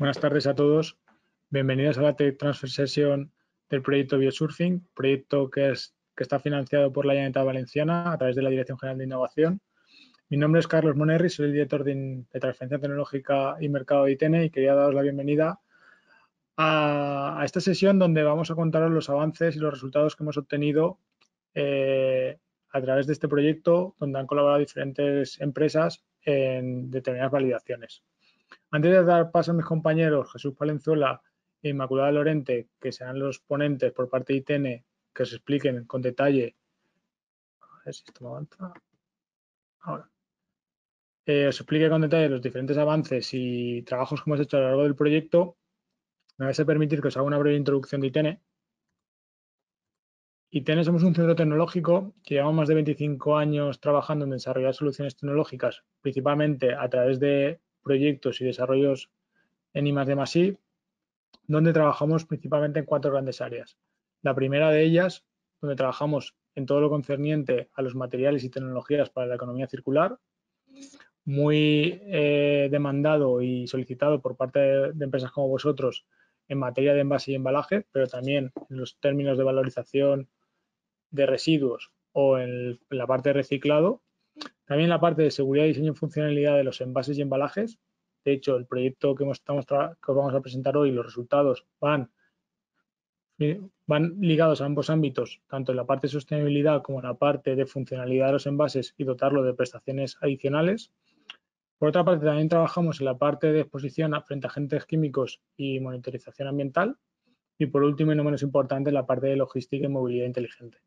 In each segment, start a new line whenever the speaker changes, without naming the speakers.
Buenas tardes a todos. Bienvenidos a la Tech Transfer Session del proyecto Biosurfing, proyecto que está financiado por la Generalitat Valenciana a través de la Dirección General de Innovación. Mi nombre es Carlos Monerri, soy el director de Transferencia Tecnológica y Mercado de ITN y quería daros la bienvenida a esta sesión donde vamos a contaros los avances y los resultados que hemos obtenido a través de este proyecto, donde han colaborado diferentes empresas en determinadas validaciones. Antes de dar paso a mis compañeros Jesús Palenzuela e Inmaculada Lorente, que serán los ponentes por parte de ITN, que os expliquen con detalle. A ver si esto me avanza. Ahora. Os explique con detalle los diferentes avances y trabajos que hemos hecho a lo largo del proyecto. Me vais a permitir que os haga una breve introducción de ITN. ITN somos un centro tecnológico que llevamos más de 25 años trabajando en desarrollar soluciones tecnológicas, principalmente a través de proyectos y desarrollos en I+D+I, donde trabajamos principalmente en 4 grandes áreas. La primera de ellas, donde trabajamos en todo lo concerniente a los materiales y tecnologías para la economía circular, muy demandado y solicitado por parte de empresas como vosotros en materia de envase y embalaje, pero también en los términos de valorización de residuos o en la parte de reciclado. También la parte de seguridad, diseño y funcionalidad de los envases y embalajes. De hecho, el proyecto que os vamos a presentar hoy, los resultados van ligados a ambos ámbitos, tanto en la parte de sostenibilidad como en la parte de funcionalidad de los envases y dotarlo de prestaciones adicionales. Por otra parte, también trabajamos en la parte de exposición frente a agentes químicos y monitorización ambiental. Y por último, y no menos importante, la parte de logística y movilidad inteligente.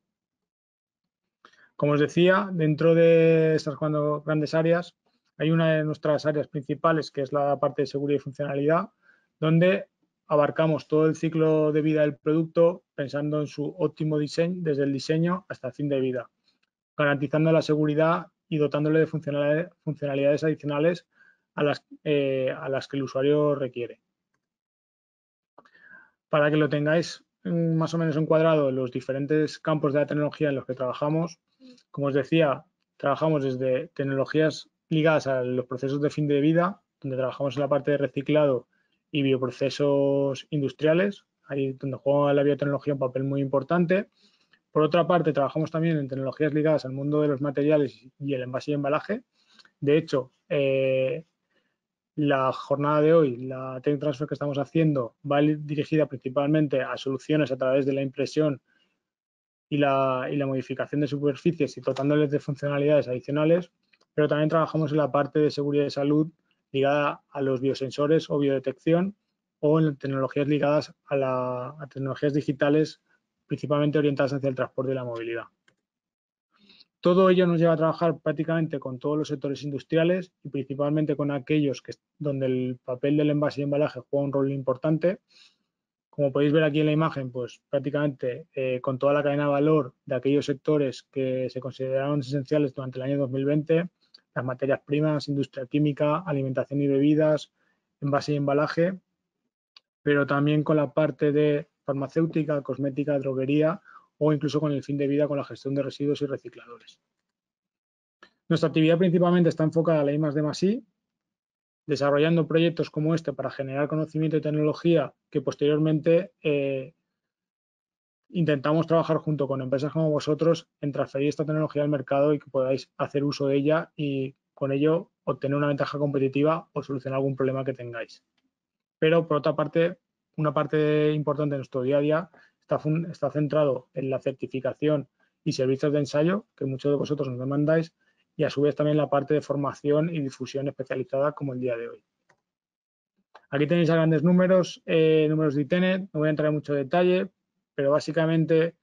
Como os decía, dentro de estas 4 grandes áreas, hay una de nuestras áreas principales, que es la parte de seguridad y funcionalidad, donde abarcamos todo el ciclo de vida del producto pensando en su óptimo diseño, desde el diseño hasta el fin de vida, garantizando la seguridad y dotándole de funcionalidades adicionales a las que el usuario requiere. Para que lo tengáis más o menos encuadrado en los diferentes campos de la tecnología en los que trabajamos, como os decía, trabajamos desde tecnologías ligadas a los procesos de fin de vida, donde trabajamos en la parte de reciclado y bioprocesos industriales, ahí donde juega la biotecnología un papel muy importante. Por otra parte, trabajamos también en tecnologías ligadas al mundo de los materiales y el envase y embalaje. De hecho, la jornada de hoy, la Tech Transfer que estamos haciendo, va dirigida principalmente a soluciones a través de la impresión y la modificación de superficies y dotándoles de funcionalidades adicionales, pero también trabajamos en la parte de seguridad y salud ligada a los biosensores o biodetección o en tecnologías ligadas a tecnologías digitales principalmente orientadas hacia el transporte y la movilidad. Todo ello nos lleva a trabajar prácticamente con todos los sectores industriales y principalmente con aquellos donde el papel del envase y embalaje juega un rol importante. Como podéis ver aquí en la imagen, pues prácticamente con toda la cadena de valor de aquellos sectores que se consideraron esenciales durante el año 2020, las materias primas, industria química, alimentación y bebidas, envase y embalaje, pero también con la parte de farmacéutica, cosmética, droguería o incluso con el fin de vida con la gestión de residuos y recicladores. Nuestra actividad principalmente está enfocada a la I+D+I, desarrollando proyectos como este para generar conocimiento y tecnología que posteriormente intentamos trabajar junto con empresas como vosotros en transferir esta tecnología al mercado y que podáis hacer uso de ella y con ello obtener una ventaja competitiva o solucionar algún problema que tengáis. Pero por otra parte, una parte importante de nuestro día a día está centrado en la certificación y servicios de ensayo que muchos de vosotros nos demandáis y a su vez también la parte de formación y difusión especializada como el día de hoy. Aquí tenéis a grandes números de ITN, no voy a entrar en mucho detalle, pero básicamente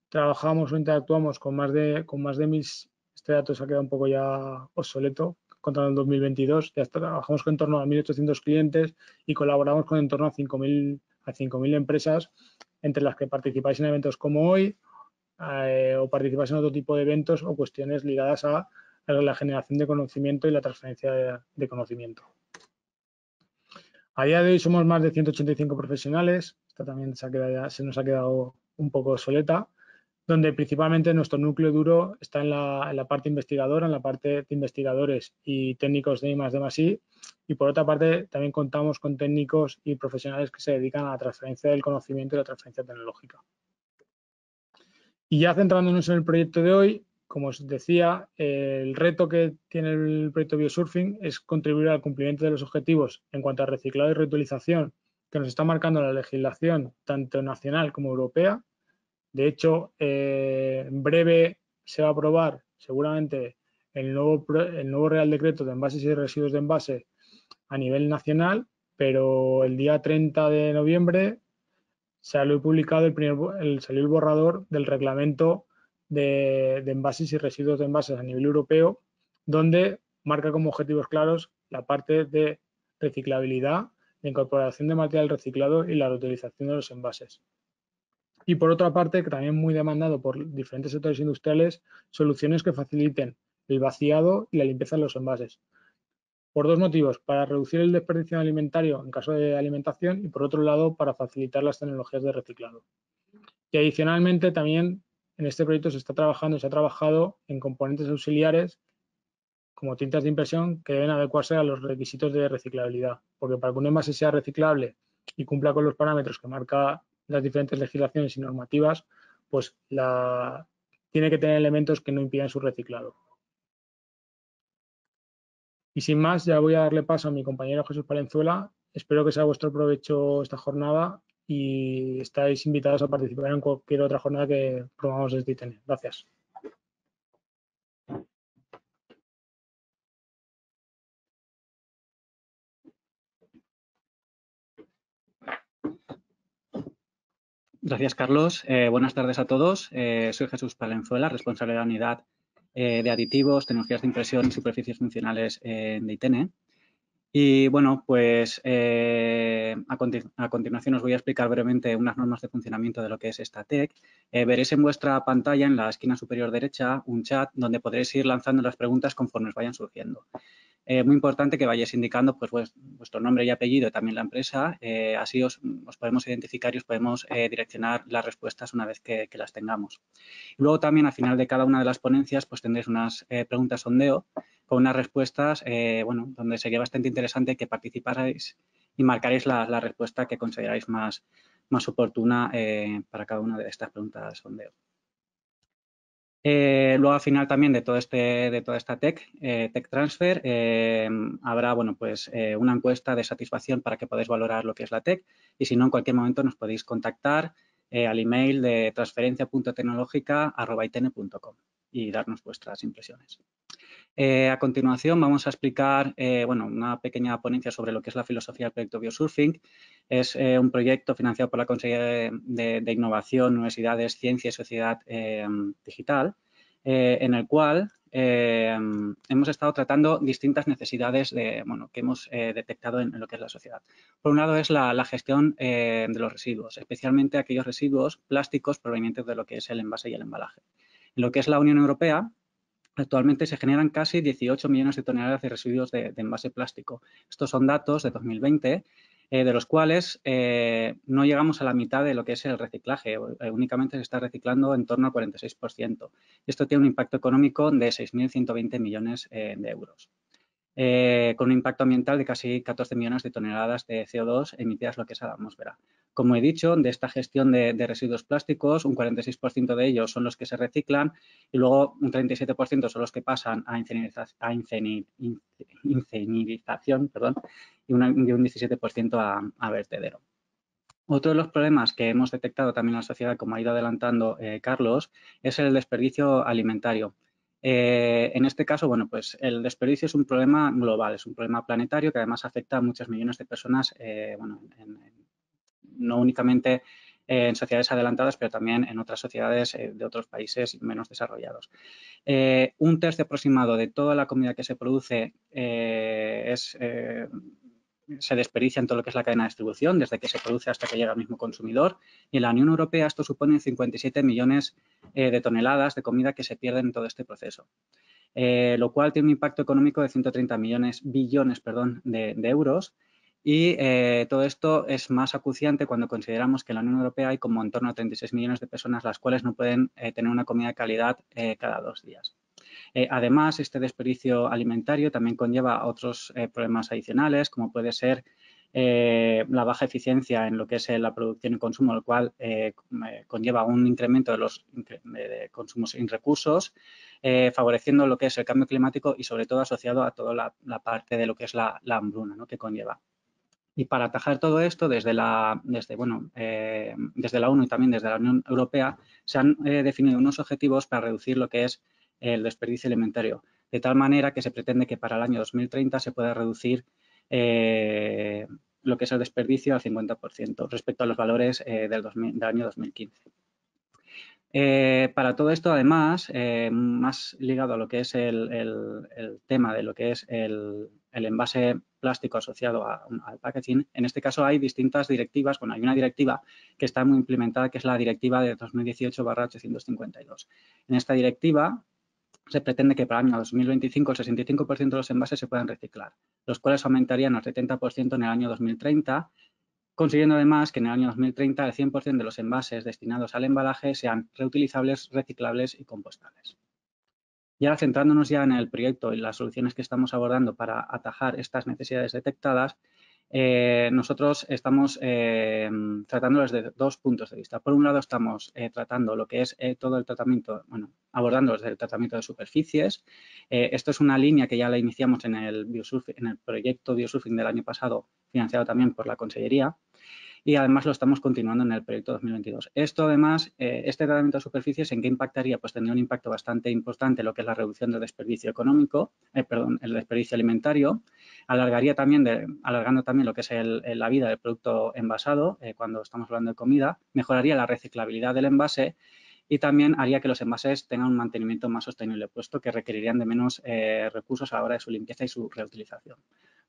trabajamos o interactuamos con más de 1.000, este dato se ha quedado un poco ya obsoleto, contando el 2022, ya trabajamos con en torno a 1.800 clientes y colaboramos con en torno a 5.000 empresas, entre las que participáis en eventos como hoy o participáis en otro tipo de eventos o cuestiones ligadas a la generación de conocimiento y la transferencia de conocimiento. A día de hoy somos más de 185 profesionales, esta también se nos ha quedado un poco obsoleta, donde principalmente nuestro núcleo duro está en la parte investigadora, en la parte de investigadores y técnicos de I+D+I, y por otra parte también contamos con técnicos y profesionales que se dedican a la transferencia del conocimiento y la transferencia tecnológica. Y ya centrándonos en el proyecto de hoy, como os decía, el reto que tiene el proyecto Biosurfing es contribuir al cumplimiento de los objetivos en cuanto a reciclado y reutilización que nos está marcando la legislación tanto nacional como europea. De hecho, en breve se va a aprobar seguramente el nuevo Real Decreto de Envases y Residuos de Envase a nivel nacional, pero el día 30 de noviembre salió publicado salió el borrador del reglamento de envases y residuos de envases a nivel europeo, donde marca como objetivos claros la parte de reciclabilidad, la incorporación de material reciclado y la reutilización de los envases. Y por otra parte, que también muy demandado por diferentes sectores industriales, soluciones que faciliten el vaciado y la limpieza de los envases. Por dos motivos, para reducir el desperdicio alimentario en caso de alimentación y por otro lado, para facilitar las tecnologías de reciclado. Y adicionalmente también en este proyecto se ha trabajado en componentes auxiliares como tintas de impresión que deben adecuarse a los requisitos de reciclabilidad, porque para que un envase sea reciclable y cumpla con los parámetros que marca las diferentes legislaciones y normativas, pues tiene que tener elementos que no impidan su reciclado. Y sin más, ya voy a darle paso a mi compañero Jesús Palenzuela. Espero que sea vuestro provecho esta jornada y estáis invitados a participar en cualquier otra jornada que promovamos desde ITN. Gracias.
Gracias, Carlos. Buenas tardes a todos. Soy Jesús Palenzuela, responsable de la unidad de aditivos, tecnologías de impresión y superficies funcionales de ITN. Y bueno, pues a continuación os voy a explicar brevemente unas normas de funcionamiento de lo que es esta TEC. Veréis en vuestra pantalla, en la esquina superior derecha, un chat donde podréis ir lanzando las preguntas conforme os vayan surgiendo. Muy importante que vayáis indicando pues, vuestro nombre y apellido y también la empresa, así os podemos identificar y os podemos direccionar las respuestas una vez que las tengamos. Y luego también al final de cada una de las ponencias pues tendréis unas preguntas sondeo con unas respuestas, bueno, donde sería bastante interesante que participarais y marcaréis la respuesta que consideráis más oportuna para cada una de estas preguntas sondeo. Luego al final también de toda esta tech transfer habrá bueno, pues, una encuesta de satisfacción para que podáis valorar lo que es la tech y si no en cualquier momento nos podéis contactar al email de transferencia.tecnologica@itn.com y darnos vuestras impresiones. A continuación vamos a explicar bueno, una pequeña ponencia sobre lo que es la filosofía del proyecto Biosurfing. Es un proyecto financiado por la Consejería de Innovación, Universidades, Ciencia y Sociedad Digital, en el cual hemos estado tratando distintas necesidades bueno, que hemos detectado en lo que es la sociedad. Por un lado es la gestión de los residuos, especialmente aquellos residuos plásticos provenientes de lo que es el envase y el embalaje. En lo que es la Unión Europea, actualmente se generan casi 18 millones de toneladas de residuos de envase plástico. Estos son datos de 2020, de los cuales no llegamos a la mitad de lo que es el reciclaje. Únicamente se está reciclando en torno al 46%. Esto tiene un impacto económico de 6.120 millones de euros. Con un impacto ambiental de casi 14 millones de toneladas de CO2 emitidas lo que es a la atmósfera. Como he dicho, de esta gestión de residuos plásticos, un 46% de ellos son los que se reciclan y luego un 37% son los que pasan a incinerización perdón, y un 17% a vertedero. Otro de los problemas que hemos detectado también en la sociedad, como ha ido adelantando Carlos, es el desperdicio alimentario. En este caso, bueno, pues el desperdicio es un problema global, es un problema planetario que además afecta a muchos millones de personas, bueno, no únicamente en sociedades adelantadas, pero también en otras sociedades de otros países menos desarrollados. Un tercio aproximado de toda la comida que se produce se desperdicia en todo lo que es la cadena de distribución, desde que se produce hasta que llega al mismo consumidor. Y en la Unión Europea esto supone 57 millones de toneladas de comida que se pierden en todo este proceso. Lo cual tiene un impacto económico de 130 billones de euros Y todo esto es más acuciante cuando consideramos que en la Unión Europea hay como en torno a 36 millones de personas las cuales no pueden tener una comida de calidad cada 2 días. Además, este desperdicio alimentario también conlleva otros problemas adicionales, como puede ser la baja eficiencia en lo que es la producción y consumo, lo cual conlleva un incremento de los consumos sin recursos, favoreciendo lo que es el cambio climático y sobre todo asociado a toda la parte de lo que es la hambruna, ¿no?, que conlleva. Y para atajar todo esto, desde la ONU y también desde la Unión Europea, se han definido unos objetivos para reducir lo que es el desperdicio alimentario, de tal manera que se pretende que para el año 2030 se pueda reducir lo que es el desperdicio al 50% respecto a los valores del año 2015. Para todo esto, además, más ligado a lo que es el tema de lo que es el envase plástico asociado al packaging, en este caso hay distintas directivas. Bueno, hay una directiva que está muy implementada, que es la directiva de 2018/852. En esta directiva se pretende que para el año 2025 el 65% de los envases se puedan reciclar, los cuales aumentarían al 70% en el año 2030, consiguiendo además que en el año 2030 el 100% de los envases destinados al embalaje sean reutilizables, reciclables y compostables. Y ahora, centrándonos ya en el proyecto y las soluciones que estamos abordando para atajar estas necesidades detectadas, nosotros estamos tratándolos desde 2 puntos de vista. Por un lado, estamos tratando lo que es todo el tratamiento, abordando desde el tratamiento de superficies. Esto es una línea que ya la iniciamos en el proyecto Biosurfing del año pasado, financiado también por la Consellería. Y además lo estamos continuando en el proyecto 2022. Esto además, este tratamiento de superficies, ¿en qué impactaría? Pues tendría un impacto bastante importante en lo que es la reducción del desperdicio económico, el desperdicio alimentario, alargando también lo que es la vida del producto envasado, cuando estamos hablando de comida, mejoraría la reciclabilidad del envase y también haría que los envases tengan un mantenimiento más sostenible, puesto que requerirían de menos recursos a la hora de su limpieza y su reutilización.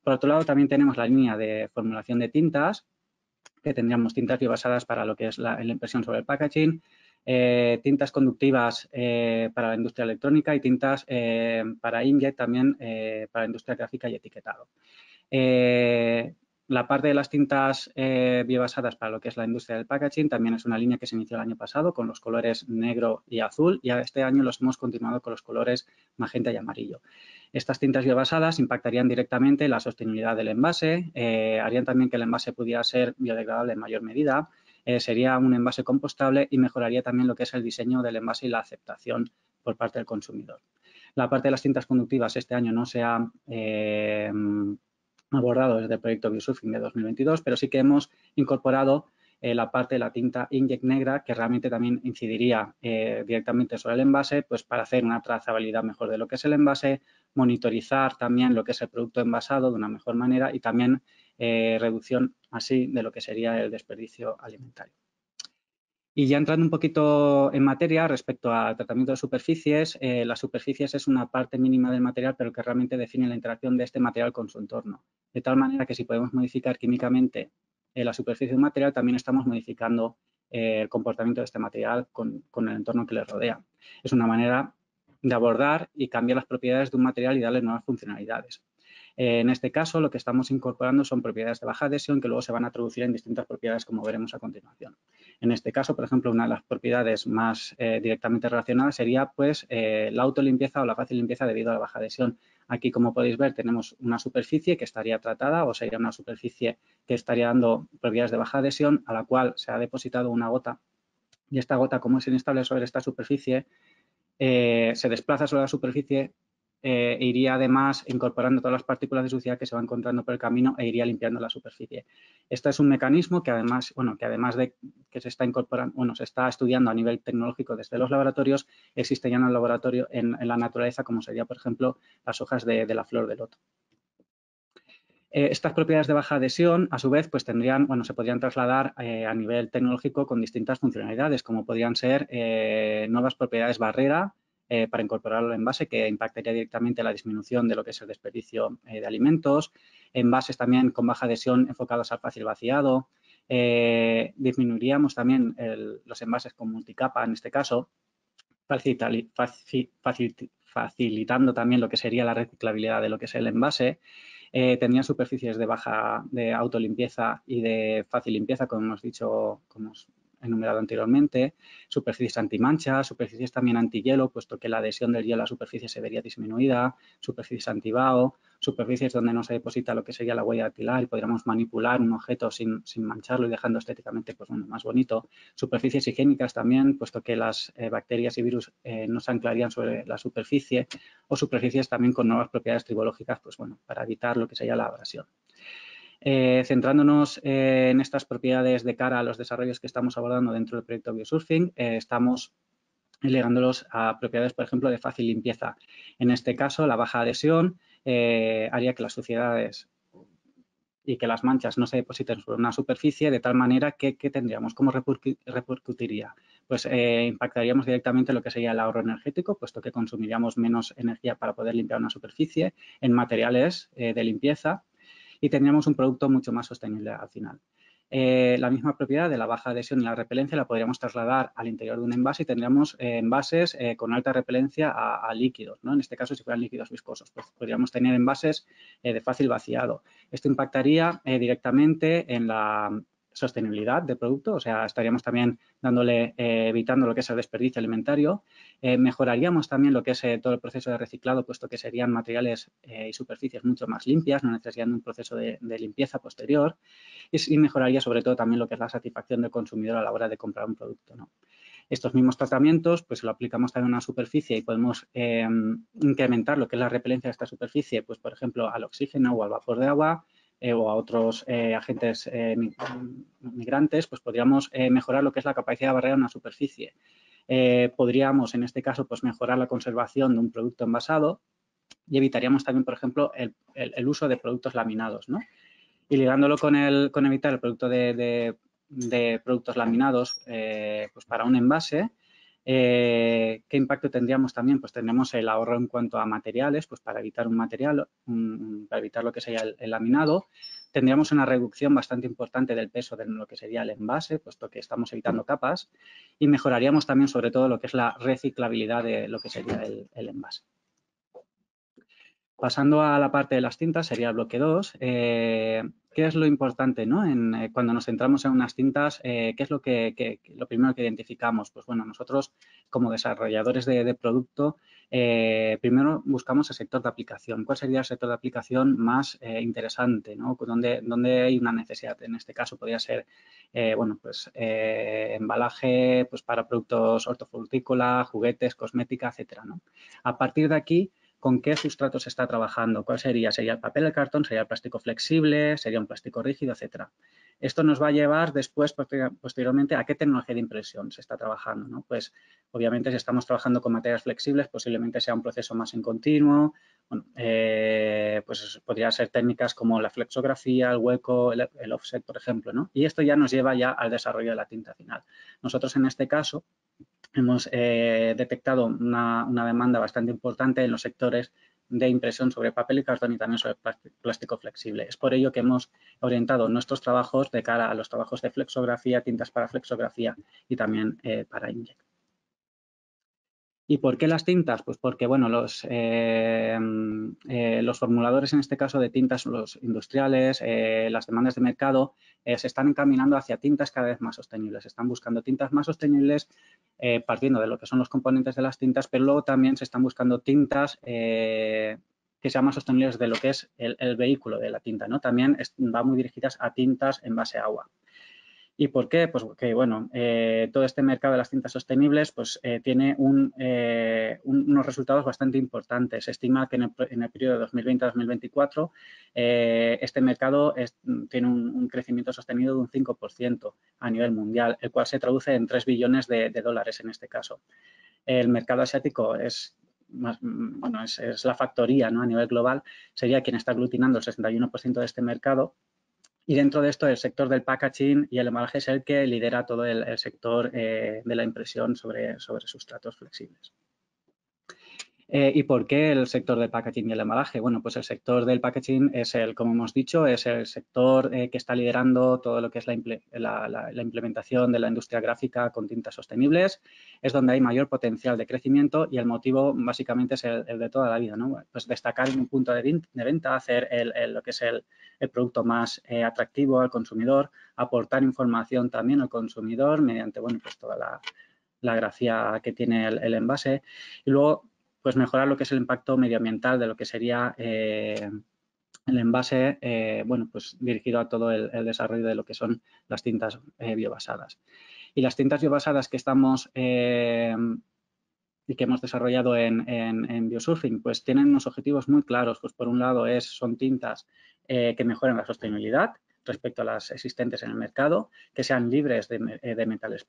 Por otro lado, también tenemos la línea de formulación de tintas, que tendríamos tintas biobasadas para lo que es la impresión sobre el packaging, tintas conductivas para la industria electrónica y tintas para inkjet también para la industria gráfica y etiquetado. La parte de las tintas biobasadas para lo que es la industria del packaging también es una línea que se inició el año pasado con los colores negro y azul, y este año los hemos continuado con los colores magenta y amarillo. Estas tintas biobasadas impactarían directamente en la sostenibilidad del envase, harían también que el envase pudiera ser biodegradable en mayor medida, sería un envase compostable y mejoraría también lo que es el diseño del envase y la aceptación por parte del consumidor. La parte de las tintas conductivas este año no se ha abordado desde el proyecto Biosurfing de 2022, pero sí que hemos incorporado la parte de la tinta inkjet negra, que realmente también incidiría directamente sobre el envase, pues para hacer una trazabilidad mejor de lo que es el envase, monitorizar también lo que es el producto envasado de una mejor manera y también reducción así de lo que sería el desperdicio alimentario. Y ya entrando un poquito en materia respecto al tratamiento de superficies, las superficies es una parte mínima del material, pero que realmente define la interacción de este material con su entorno. De tal manera que si podemos modificar químicamente la superficie de un material, también estamos modificando el comportamiento de este material con el entorno que le rodea. Es una manera de abordar y cambiar las propiedades de un material y darle nuevas funcionalidades. En este caso, lo que estamos incorporando son propiedades de baja adhesión que luego se van a traducir en distintas propiedades, como veremos a continuación. En este caso, por ejemplo, una de las propiedades más directamente relacionadas sería pues, la autolimpieza o la fácil limpieza debido a la baja adhesión. Aquí, como podéis ver, tenemos una superficie que estaría tratada o sería una superficie que estaría dando propiedades de baja adhesión a la cual se ha depositado una gota y esta gota, como es inestable sobre esta superficie, se desplaza sobre la superficie e iría además incorporando todas las partículas de suciedad que se van encontrando por el camino e iría limpiando la superficie. Este es un mecanismo que además de que se está incorporando, se está estudiando a nivel tecnológico desde los laboratorios, existe ya en el laboratorio en la naturaleza, como sería, por ejemplo, las hojas de la flor de loto. Estas propiedades de baja adhesión, a su vez, pues se podrían trasladar a nivel tecnológico con distintas funcionalidades, como podrían ser nuevas propiedades barrera para incorporarlo al envase, que impactaría directamente la disminución de lo que es el desperdicio de alimentos, envases también con baja adhesión enfocados al fácil vaciado, disminuiríamos también los envases con multicapa en este caso, facilitando también lo que sería la reciclabilidad de lo que es el envase. tendrían superficies de autolimpieza y de fácil limpieza, como hemos dicho, como hemos enumerado anteriormente, superficies antimancha, superficies también antihielo, puesto que la adhesión del hielo a la superficie se vería disminuida, superficies antivaho, superficies donde no se deposita lo que sería la huella dactilar y podríamos manipular un objeto sin mancharlo y dejando estéticamente pues, bueno, más bonito. Superficies higiénicas también, puesto que las bacterias y virus no se anclarían sobre la superficie, o superficies también con nuevas propiedades tribológicas, pues bueno, para evitar lo que sería la abrasión. Centrándonos en estas propiedades de cara a los desarrollos que estamos abordando dentro del proyecto Biosurfing, estamos ligándolos a propiedades, por ejemplo, de fácil limpieza. En este caso, la baja adhesión haría que las suciedades y que las manchas no se depositen sobre una superficie de tal manera que ¿qué tendríamos? ¿Cómo repercutiría? Pues impactaríamos directamente lo que sería el ahorro energético, puesto que consumiríamos menos energía para poder limpiar una superficie en materiales de limpieza, y tendríamos un producto mucho más sostenible al final. La misma propiedad de la baja adhesión y la repelencia la podríamos trasladar al interior de un envase y tendríamos envases con alta repelencia a líquidos, ¿no? En este caso, si fueran líquidos viscosos, pues podríamos tener envases de fácil vaciado. Esto impactaría directamente en la sostenibilidad del producto, o sea, estaríamos también evitando lo que es el desperdicio alimentario. Mejoraríamos también lo que es todo el proceso de reciclado, puesto que serían materiales y superficies mucho más limpias, no necesitarían un proceso de limpieza posterior, y mejoraría sobre todo también lo que es la satisfacción del consumidor a la hora de comprar un producto, ¿no? Estos mismos tratamientos, pues lo aplicamos también a una superficie y podemos incrementar lo que es la repelencia de esta superficie, pues por ejemplo al oxígeno o al vapor de agua, o a otros agentes migrantes, pues podríamos mejorar lo que es la capacidad de barrera de una superficie. Podríamos, en este caso, pues mejorar la conservación de un producto envasado y evitaríamos también, por ejemplo, el uso de productos laminados, ¿no? Y ligándolo con evitar el producto de productos laminados pues para un envase, ¿qué impacto tendríamos también? Pues tendremos el ahorro en cuanto a materiales, pues para evitar para evitar lo que sería el laminado. Tendríamos una reducción bastante importante del peso de lo que sería el envase, puesto que estamos evitando capas, y mejoraríamos también sobre todo lo que es la reciclabilidad de lo que sería el envase. Pasando a la parte de las tintas, sería el bloque 2. ¿Qué es lo importante, ¿no? Cuando nos centramos en unas tintas, ¿qué es lo primero que identificamos? Pues bueno, nosotros como desarrolladores de producto, primero buscamos el sector de aplicación. ¿Cuál sería el sector de aplicación más interesante, ¿no? ¿Dónde hay una necesidad? En este caso podría ser, bueno, pues embalaje pues para productos hortofrutícola, juguetes, cosmética, etcétera, ¿no? A partir de aquí, ¿con qué sustrato se está trabajando? ¿Cuál sería? ¿Sería el papel, el cartón? ¿Sería el plástico flexible? ¿Sería un plástico rígido? Etcétera. Esto nos va a llevar después, posteriormente, a qué tecnología de impresión se está trabajando, ¿no? Pues, obviamente, si estamos trabajando con materiales flexibles, posiblemente sea un proceso más en continuo. Bueno, pues podría ser técnicas como la flexografía, el hueco, el offset, por ejemplo, ¿no? Y esto ya nos lleva ya al desarrollo de la tinta final. Nosotros, en este caso, hemos detectado una demanda bastante importante en los sectores de impresión sobre papel y cartón y también sobre plástico flexible. Es por ello que hemos orientado nuestros trabajos de cara a los trabajos de flexografía, tintas para flexografía y también para inkjet. ¿Y por qué las tintas? Pues porque, bueno, los formuladores, en este caso de tintas, los industriales, las demandas de mercado, se están encaminando hacia tintas cada vez más sostenibles. Están buscando tintas más sostenibles partiendo de lo que son los componentes de las tintas, pero luego también se están buscando tintas que sean más sostenibles de lo que es el vehículo de la tinta, ¿no? También van muy dirigidas a tintas en base a agua. ¿Y por qué? Pues porque, bueno, todo este mercado de las tintas sostenibles pues, tiene unos resultados bastante importantes. Se estima que en el periodo de 2020 a 2024 este mercado tiene un crecimiento sostenido de un 5% a nivel mundial, el cual se traduce en 3 billones de dólares en este caso. El mercado asiático es la factoría, ¿no? A nivel global, sería quien está aglutinando el 61% de este mercado. Y dentro de esto, el sector del packaging y el embalaje es el que lidera todo el sector de la impresión sobre sustratos flexibles. ¿Y por qué el sector del packaging y el embalaje? Bueno, pues el sector del packaging es como hemos dicho, es el sector que está liderando todo lo que es la implementación de la industria gráfica con tintas sostenibles. Es donde hay mayor potencial de crecimiento y el motivo básicamente es el de toda la vida, ¿no? Pues destacar un punto de venta, hacer lo que es el producto más atractivo al consumidor, aportar información también al consumidor mediante, bueno, pues toda la grafía que tiene el envase y luego pues mejorar lo que es el impacto medioambiental de lo que sería el envase, bueno, pues dirigido a todo el desarrollo de lo que son las tintas biobasadas. Y las tintas biobasadas que estamos y que hemos desarrollado en Biosurfing, pues tienen unos objetivos muy claros. Pues por un lado son tintas que mejoren la sostenibilidad respecto a las existentes en el mercado, que sean libres de metales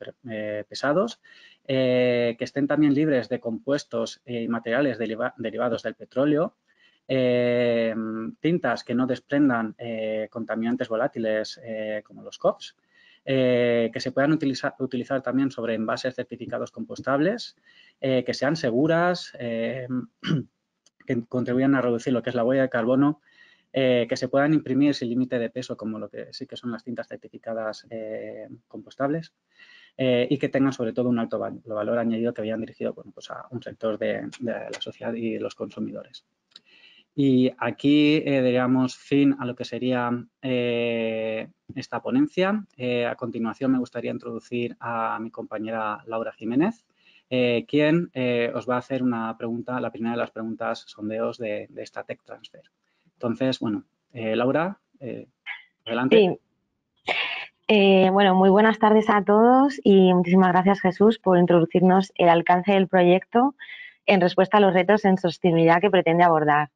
pesados, que estén también libres de compuestos y materiales derivados del petróleo, tintas que no desprendan contaminantes volátiles como los COPs, que se puedan utilizar también sobre envases certificados compostables, que sean seguras, que contribuyan a reducir lo que es la huella de carbono, que se puedan imprimir sin límite de peso, como lo que sí que son las tintas certificadas compostables, y que tengan sobre todo un alto valor añadido que vayan dirigido, bueno, pues a un sector de la sociedad y de los consumidores. Y aquí daríamos fin a lo que sería esta ponencia. A continuación me gustaría introducir a mi compañera Laura Jiménez, quien os va a hacer una pregunta, la primera de las preguntas sondeos de esta Tech Transfer. Entonces, bueno, Laura, adelante.
Sí. Bueno, muy buenas tardes a todos y muchísimas gracias, Jesús, por introducirnos el alcance del proyecto en respuesta a los retos en sostenibilidad que pretende abordar.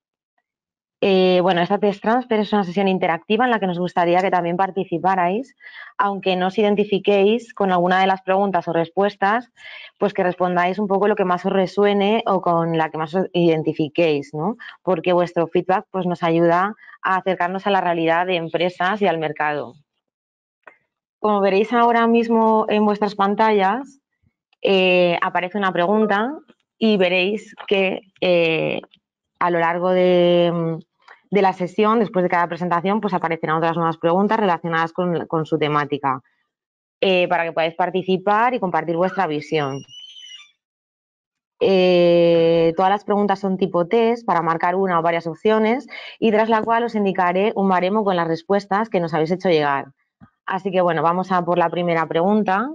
Bueno, esta Tech Transfer es una sesión interactiva en la que nos gustaría que también participarais, aunque no os identifiquéis con alguna de las preguntas o respuestas, pues que respondáis un poco lo que más os resuene o con la que más os identifiquéis, ¿no? Porque vuestro feedback pues, nos ayuda a acercarnos a la realidad de empresas y al mercado. Como veréis ahora mismo en vuestras pantallas, aparece una pregunta y veréis que a lo largo de la sesión, después de cada presentación, pues aparecerán otras nuevas preguntas relacionadas con su temática para que podáis participar y compartir vuestra visión. Todas las preguntas son tipo test para marcar una o varias opciones y tras la cual os indicaré un baremo con las respuestas que nos habéis hecho llegar. Así que bueno, vamos a por la primera pregunta.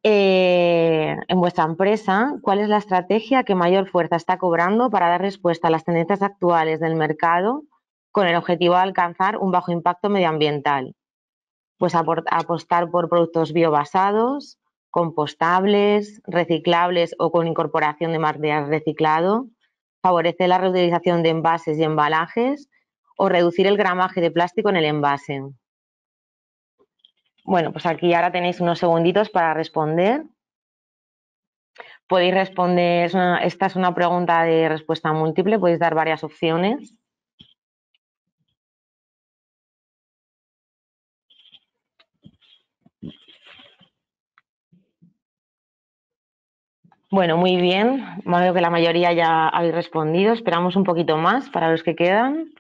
En vuestra empresa, ¿cuál es la estrategia que mayor fuerza está cobrando para dar respuesta a las tendencias actuales del mercado con el objetivo de alcanzar un bajo impacto medioambiental? Pues apostar por productos biobasados, compostables, reciclables o con incorporación de material reciclado, favorecer la reutilización de envases y embalajes o reducir el gramaje de plástico en el envase. Bueno, pues aquí ahora tenéis unos segunditos para responder. Podéis responder, esta es una pregunta de respuesta múltiple, podéis dar varias opciones. Bueno, muy bien, veo que la mayoría ya habéis respondido, esperamos un poquito más para los que quedan.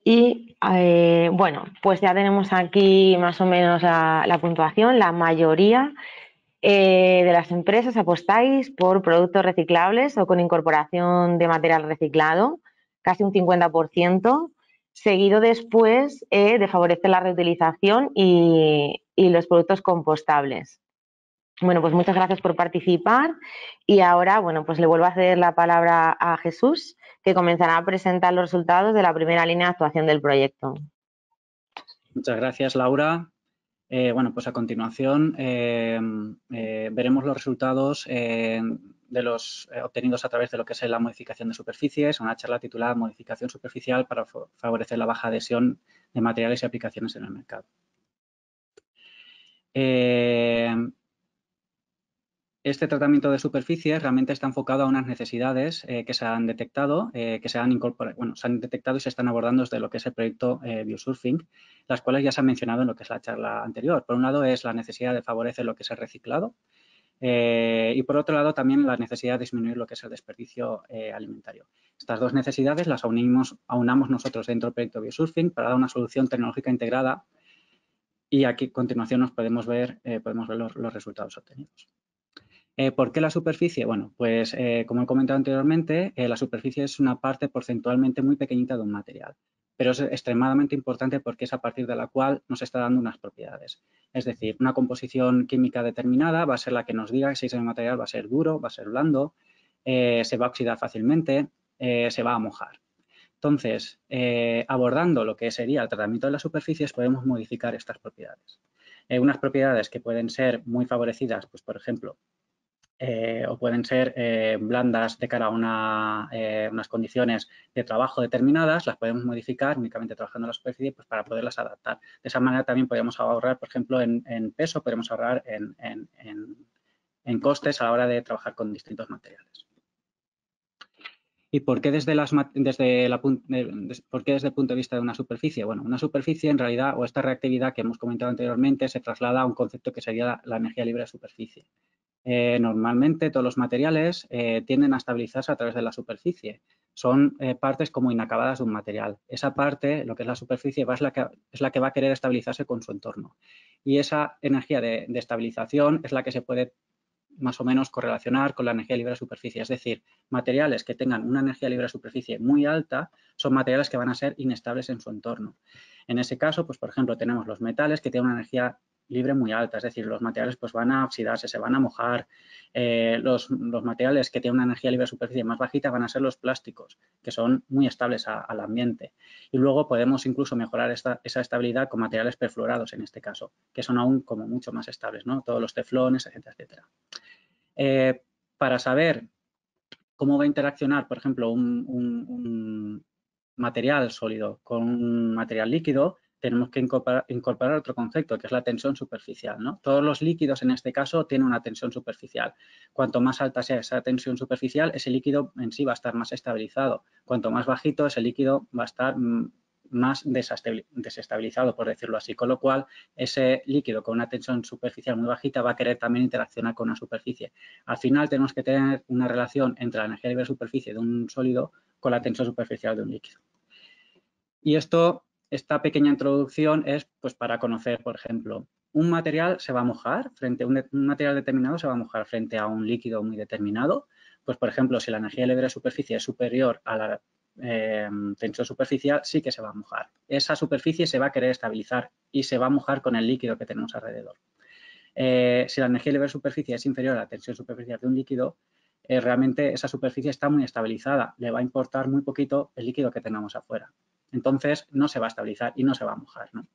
Y bueno, pues ya tenemos aquí más o menos la puntuación. La mayoría de las empresas apostáis por productos reciclables o con incorporación de material reciclado, casi un 50%, seguido después de favorecer la reutilización y los productos compostables. Bueno, pues muchas gracias por participar y ahora, bueno, pues le vuelvo a ceder la palabra a Jesús, que comenzará a presentar los resultados de la primera línea de actuación del proyecto.
Muchas gracias, Laura. Bueno, pues a continuación veremos los resultados de los obtenidos a través de lo que es la modificación de superficies, una charla titulada Modificación superficial para favorecer la baja adhesión de materiales y aplicaciones en el mercado. Este tratamiento de superficie realmente está enfocado a unas necesidades que se han detectado, se han detectado y se están abordando desde lo que es el proyecto Biosurfing, las cuales ya se han mencionado en lo que es la charla anterior. Por un lado es la necesidad de favorecer lo que es el reciclado y por otro lado también la necesidad de disminuir lo que es el desperdicio alimentario. Estas dos necesidades las aunamos nosotros dentro del proyecto Biosurfing para dar una solución tecnológica integrada y aquí a continuación nos podemos ver los resultados obtenidos. ¿Por qué la superficie? Bueno, pues como he comentado anteriormente, la superficie es una parte porcentualmente muy pequeñita de un material, pero es extremadamente importante porque es a partir de la cual nos está dando unas propiedades. Es decir, una composición química determinada va a ser la que nos diga si ese material va a ser duro, va a ser blando, se va a oxidar fácilmente, se va a mojar. Entonces, abordando lo que sería el tratamiento de las superficies, podemos modificar estas propiedades. Unas propiedades que pueden ser muy favorecidas, pues por ejemplo, o pueden ser blandas de cara a unas condiciones de trabajo determinadas, las podemos modificar únicamente trabajando en la superficie pues, para poderlas adaptar. De esa manera también podemos ahorrar, por ejemplo, en peso, podemos ahorrar en costes a la hora de trabajar con distintos materiales. ¿Y por qué desde el punto de vista de una superficie? Bueno, una superficie en realidad, o esta reactividad que hemos comentado anteriormente, se traslada a un concepto que sería la energía libre de superficie. Normalmente todos los materiales tienden a estabilizarse a través de la superficie. Son partes como inacabadas de un material. Esa parte, lo que es la superficie, es la que va a querer estabilizarse con su entorno. Y esa energía de estabilización es la que se puede más o menos correlacionar con la energía libre de superficie. Es decir, materiales que tengan una energía libre de superficie muy alta son materiales que van a ser inestables en su entorno. En ese caso, pues por ejemplo, tenemos los metales que tienen una energía libre muy alta, es decir, los materiales pues van a oxidarse, se van a mojar. Los materiales que tienen una energía libre de superficie más bajita van a ser los plásticos, que son muy estables al ambiente. Y luego podemos incluso mejorar esa estabilidad con materiales perfluorados en este caso, que son aún como mucho más estables, ¿no? Todos los teflones, etcétera, etcétera. Para saber cómo va a interaccionar, por ejemplo, un material sólido con un material líquido, tenemos que incorporar otro concepto, que es la tensión superficial, ¿no? Todos los líquidos, en este caso, tienen una tensión superficial. Cuanto más alta sea esa tensión superficial, ese líquido en sí va a estar más estabilizado. Cuanto más bajito, ese líquido va a estar más desestabilizado, por decirlo así, con lo cual ese líquido con una tensión superficial muy bajita va a querer también interaccionar con una superficie. Al final tenemos que tener una relación entre la energía libre de superficie de un sólido con la tensión superficial de un líquido. Y esta pequeña introducción es pues para conocer, por ejemplo, un material se va a mojar un material determinado se va a mojar frente a un líquido muy determinado. Pues, por ejemplo, si la energía libre de superficie es superior a la tensión superficial, sí que se va a mojar. Esa superficie se va a querer estabilizar y se va a mojar con el líquido que tenemos alrededor. Si la energía libre de superficie es inferior a la tensión superficial de un líquido, realmente esa superficie está muy estabilizada. Le va a importar muy poquito el líquido que tengamos afuera. Entonces, no se va a estabilizar y no se va a mojar, ¿no?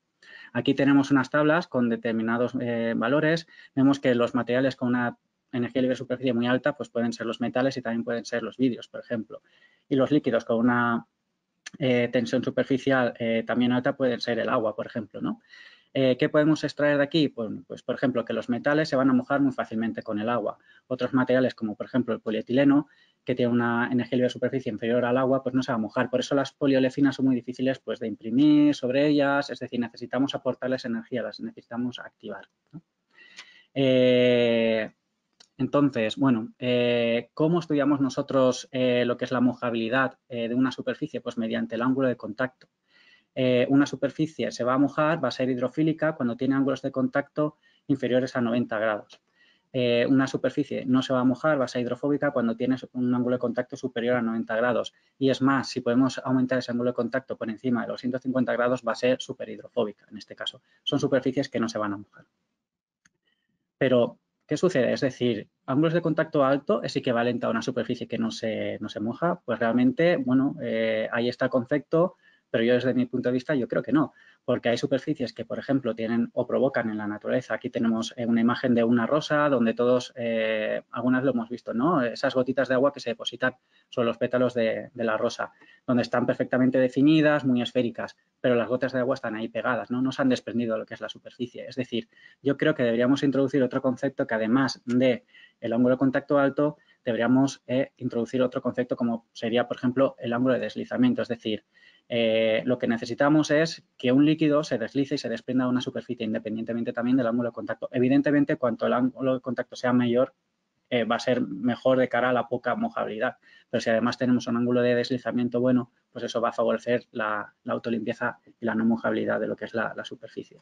Aquí tenemos unas tablas con determinados valores. Vemos que los materiales con una energía libre de superficie muy alta pues pueden ser los metales y también pueden ser los vidrios, por ejemplo. Y los líquidos con una tensión superficial también alta pueden ser el agua, por ejemplo, ¿no? ¿Qué podemos extraer de aquí? Pues, por ejemplo, que los metales se van a mojar muy fácilmente con el agua. Otros materiales, como por ejemplo el polietileno, que tiene una energía libre de superficie inferior al agua, pues no se va a mojar. Por eso las poliolefinas son muy difíciles pues, de imprimir sobre ellas, es decir, necesitamos aportarles energía, las necesitamos activar, ¿no? Entonces, bueno, ¿cómo estudiamos nosotros lo que es la mojabilidad de una superficie? Pues mediante el ángulo de contacto. Una superficie se va a mojar, va a ser hidrofílica cuando tiene ángulos de contacto inferiores a 90 grados. Una superficie no se va a mojar, va a ser hidrofóbica cuando tiene un ángulo de contacto superior a 90 grados. Y es más, si podemos aumentar ese ángulo de contacto por encima de los 150 grados, va a ser superhidrofóbica en este caso. Son superficies que no se van a mojar. Pero, ¿qué sucede? Es decir, ángulos de contacto alto es equivalente a una superficie que no se moja. Pues realmente, bueno, ahí está el concepto pero yo desde mi punto de vista yo creo que no, porque hay superficies que, por ejemplo, tienen o provocan en la naturaleza. Aquí tenemos una imagen de una rosa donde todos, algunas lo hemos visto, ¿no? Esas gotitas de agua que se depositan sobre los pétalos de la rosa, donde están perfectamente definidas, muy esféricas, pero las gotas de agua están ahí pegadas, ¿no? No se han desprendido de lo que es la superficie. Es decir, yo creo que deberíamos introducir otro concepto que, además de el ángulo de contacto alto, deberíamos introducir otro concepto como sería, por ejemplo, el ángulo de deslizamiento. Es decir, lo que necesitamos es que un líquido se deslice y se desprenda de una superficie, independientemente también del ángulo de contacto. Evidentemente, cuanto el ángulo de contacto sea mayor, va a ser mejor de cara a la poca mojabilidad. Pero si además tenemos un ángulo de deslizamiento bueno, pues eso va a favorecer la autolimpieza y la no mojabilidad de lo que es la superficie.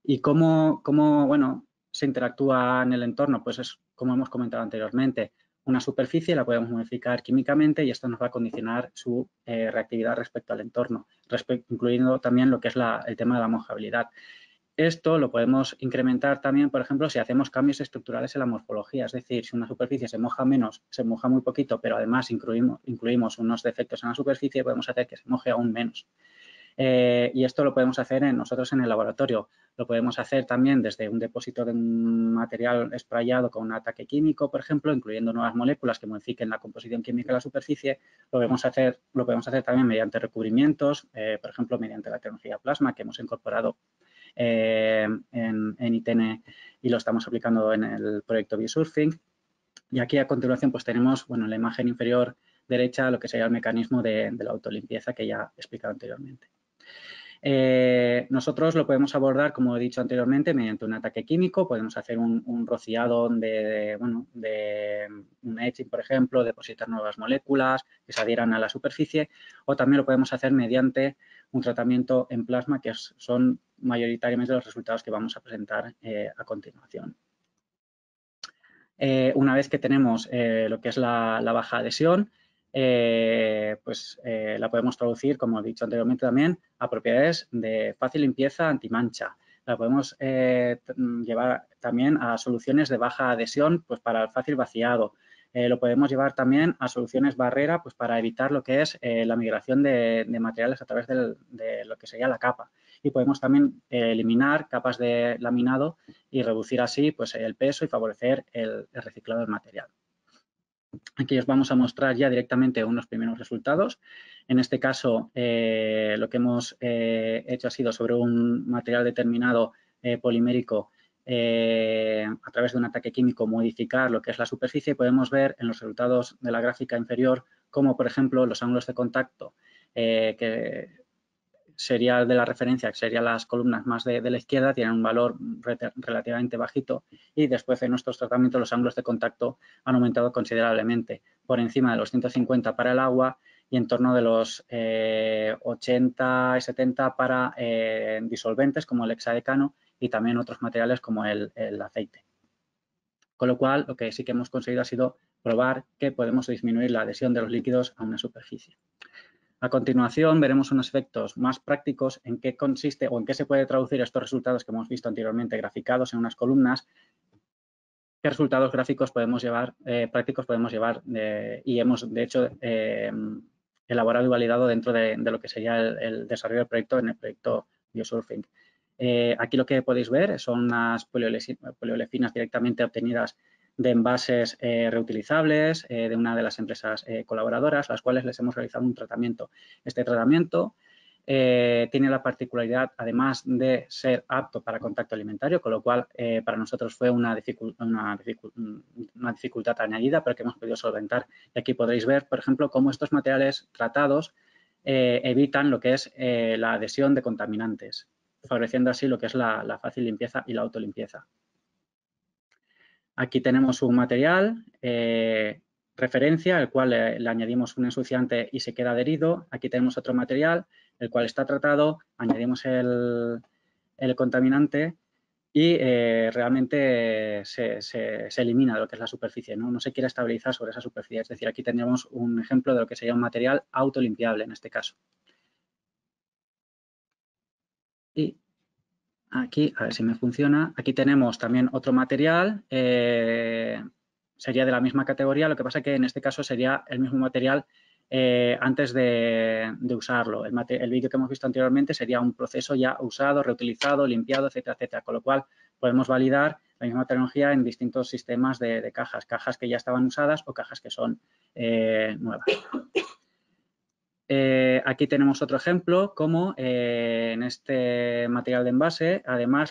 ¿Y cómo bueno, se interactúa en el entorno? Pues es como hemos comentado anteriormente. Una superficie la podemos modificar químicamente y esto nos va a condicionar su reactividad respecto al entorno, incluyendo también lo que es el tema de la mojabilidad. Esto lo podemos incrementar también, por ejemplo, si hacemos cambios estructurales en la morfología, es decir, si una superficie se moja menos, se moja muy poquito, pero además incluimos unos defectos en la superficie, podemos hacer que se moje aún menos. Y esto lo podemos hacer nosotros en el laboratorio. Lo podemos hacer también desde un depósito de un material sprayado con un ataque químico, por ejemplo, incluyendo nuevas moléculas que modifiquen la composición química de la superficie. Lo podemos hacer también mediante recubrimientos, por ejemplo, mediante la tecnología plasma que hemos incorporado en ITN y lo estamos aplicando en el proyecto Biosurfing. Y aquí a continuación pues tenemos, bueno, en la imagen inferior derecha lo que sería el mecanismo de la autolimpieza que ya he explicado anteriormente. Nosotros lo podemos abordar, como he dicho anteriormente, mediante un ataque químico. Podemos hacer un rociado de un etching, por ejemplo, depositar nuevas moléculas que se adhieran a la superficie, o también lo podemos hacer mediante un tratamiento en plasma, que son mayoritariamente los resultados que vamos a presentar a continuación. Una vez que tenemos lo que es la baja adhesión, la podemos traducir, como he dicho anteriormente también, a propiedades de fácil limpieza antimancha. La podemos llevar también a soluciones de baja adhesión pues para el fácil vaciado. Lo podemos llevar también a soluciones barrera pues para evitar lo que es la migración de materiales a través de lo que sería la capa. Y podemos también eliminar capas de laminado y reducir así pues, el peso y favorecer el reciclado del material. Aquí os vamos a mostrar ya directamente unos primeros resultados. En este caso, lo que hemos hecho ha sido sobre un material determinado polimérico a través de un ataque químico modificar lo que es la superficie. Podemos ver en los resultados de la gráfica inferior cómo, por ejemplo, los ángulos de contacto que sería de la referencia, que serían las columnas más de la izquierda, tienen un valor relativamente bajito y después de nuestros tratamientos los ángulos de contacto han aumentado considerablemente, por encima de los 150 para el agua y en torno de los 80 y 70 para disolventes como el hexadecano y también otros materiales como el aceite. Con lo cual, lo que sí que hemos conseguido ha sido probar que podemos disminuir la adhesión de los líquidos a una superficie. A continuación, veremos unos efectos más prácticos en qué consiste o en qué se puede traducir estos resultados que hemos visto anteriormente graficados en unas columnas. ¿Qué resultados gráficos podemos llevar, prácticos podemos llevar y hemos, de hecho, elaborado y validado dentro de lo que sería el desarrollo del proyecto en el proyecto Biosurfing? Aquí lo que podéis ver son unas poliolefinas directamente obtenidas de envases reutilizables de una de las empresas colaboradoras, las cuales les hemos realizado un tratamiento. Este tratamiento tiene la particularidad, además de ser apto para contacto alimentario, con lo cual para nosotros fue una dificultad añadida, pero que hemos podido solventar. Y aquí podréis ver, por ejemplo, cómo estos materiales tratados evitan lo que es la adhesión de contaminantes, favoreciendo así lo que es la fácil limpieza y la autolimpieza. Aquí tenemos un material, referencia, al cual le añadimos un ensuciante y se queda adherido. Aquí tenemos otro material, el cual está tratado, añadimos el contaminante y realmente se elimina lo que es la superficie, ¿no? Se quiere estabilizar sobre esa superficie. Es decir, aquí tenemos un ejemplo de lo que sería un material autolimpiable en este caso. Y aquí, a ver si me funciona, aquí tenemos también otro material, sería de la misma categoría, lo que pasa que en este caso sería el mismo material antes de usarlo. El vídeo que hemos visto anteriormente sería un proceso ya usado, reutilizado, limpiado, etcétera, etcétera. Con lo cual, podemos validar la misma tecnología en distintos sistemas de cajas, cajas que ya estaban usadas o cajas que son nuevas. Aquí tenemos otro ejemplo, como en este material de envase, además,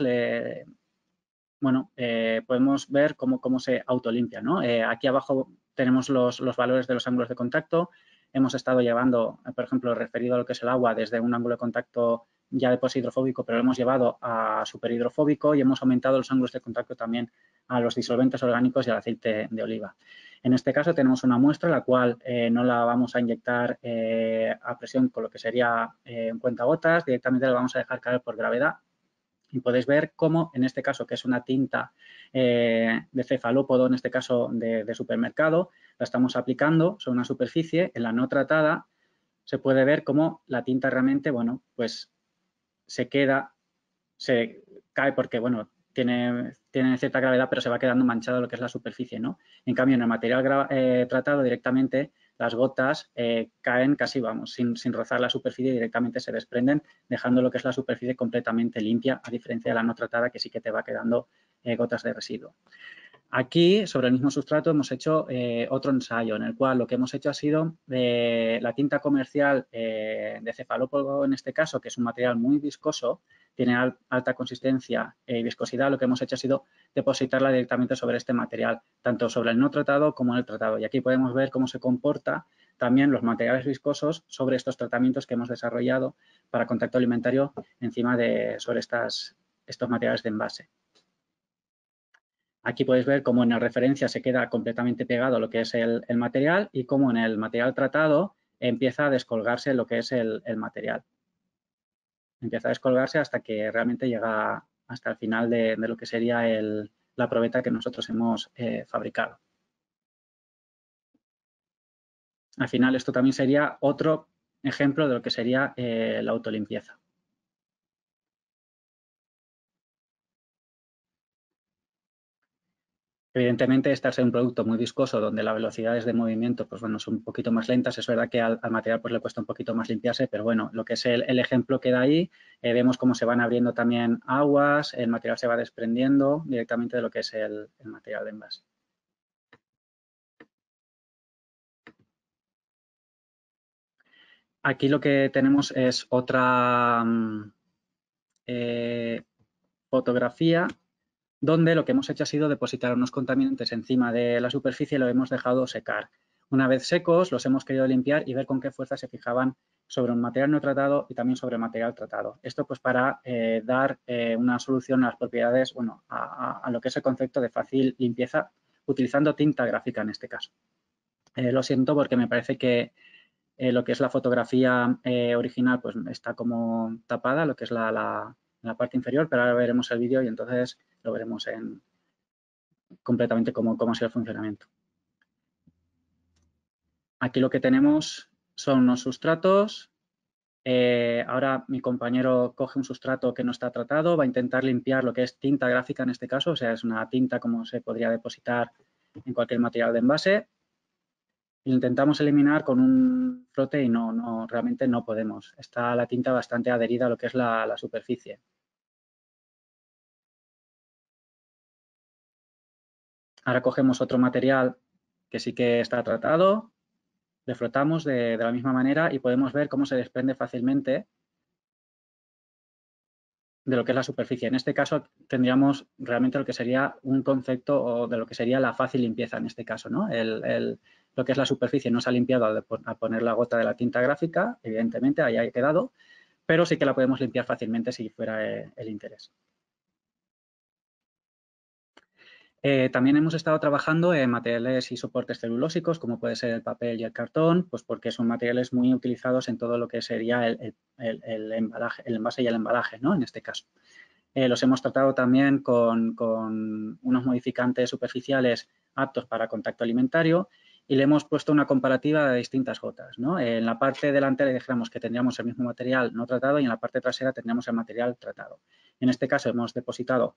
podemos ver cómo se autolimpia, ¿no? Aquí abajo tenemos los valores de los ángulos de contacto. Hemos estado llevando, por ejemplo, referido a lo que es el agua, desde un ángulo de contacto ya de poshidrofóbico, pero lo hemos llevado a superhidrofóbico y hemos aumentado los ángulos de contacto también a los disolventes orgánicos y al aceite de oliva. En este caso tenemos una muestra, la cual no la vamos a inyectar a presión con lo que sería en cuentagotas, directamente la vamos a dejar caer por gravedad. Y podéis ver cómo, en este caso, que es una tinta de cefalópodo, en este caso de supermercado, la estamos aplicando sobre una superficie. En la no tratada se puede ver cómo la tinta realmente, bueno, pues se cae porque, bueno, tiene cierta gravedad, pero se va quedando manchado lo que es la superficie, ¿no? En cambio, en el material tratado directamente, las gotas caen casi, vamos, sin rozar la superficie, directamente se desprenden, dejando lo que es la superficie completamente limpia, a diferencia de la no tratada, que sí que te va quedando gotas de residuo. Aquí, sobre el mismo sustrato, hemos hecho otro ensayo en el cual lo que hemos hecho ha sido la tinta comercial de cefalópodo, en este caso, que es un material muy viscoso, tiene alta consistencia y viscosidad. Lo que hemos hecho ha sido depositarla directamente sobre este material, tanto sobre el no tratado como en el tratado. Y aquí podemos ver cómo se comporta también los materiales viscosos sobre estos tratamientos que hemos desarrollado para contacto alimentario encima sobre estos materiales de envase. Aquí podéis ver cómo en la referencia se queda completamente pegado lo que es el material y cómo en el material tratado empieza a descolgarse lo que es el material. Empieza a descolgarse hasta que realmente llega hasta el final de lo que sería la probeta que nosotros hemos fabricado. Al final esto también sería otro ejemplo de lo que sería la autolimpieza. Evidentemente, este al ser un producto muy viscoso, donde las velocidades de movimiento, pues bueno, son un poquito más lentas, es verdad que al material pues le cuesta un poquito más limpiarse, pero bueno, lo que es el ejemplo que da ahí, vemos cómo se van abriendo también aguas, el material se va desprendiendo directamente de lo que es el material de envase. Aquí lo que tenemos es otra fotografía donde lo que hemos hecho ha sido depositar unos contaminantes encima de la superficie y lo hemos dejado secar. Una vez secos, los hemos querido limpiar y ver con qué fuerza se fijaban sobre un material no tratado y también sobre material tratado. Esto pues para dar una solución a las propiedades, bueno, a lo que es el concepto de fácil limpieza utilizando tinta gráfica en este caso. Lo siento porque me parece que lo que es la fotografía original pues está como tapada, lo que es la parte inferior, pero ahora veremos el vídeo y entonces lo veremos completamente cómo ha sido el funcionamiento. Aquí lo que tenemos son unos sustratos. Ahora mi compañero coge un sustrato que no está tratado, va a intentar limpiar lo que es tinta gráfica en este caso, o sea, es una tinta como se podría depositar en cualquier material de envase. Lo intentamos eliminar con un frote y realmente no podemos. Está la tinta bastante adherida a lo que es la superficie. Ahora cogemos otro material que sí que está tratado, le frotamos de la misma manera y podemos ver cómo se desprende fácilmente de lo que es la superficie. En este caso tendríamos realmente lo que sería un concepto o de lo que sería la fácil limpieza en este caso, ¿no? Lo que es la superficie no se ha limpiado al poner la gota de la tinta gráfica, evidentemente ahí ha quedado, pero sí que la podemos limpiar fácilmente si fuera el interés. También hemos estado trabajando en materiales y soportes celulósicos, como puede ser el papel y el cartón, pues porque son materiales muy utilizados en todo lo que sería el envase y el embalaje, ¿no? En este caso. Los hemos tratado también con unos modificantes superficiales aptos para contacto alimentario y le hemos puesto una comparativa de distintas gotas, ¿no? En la parte delantera dijéramos que tendríamos el mismo material no tratado y en la parte trasera tendríamos el material tratado. En este caso hemos depositado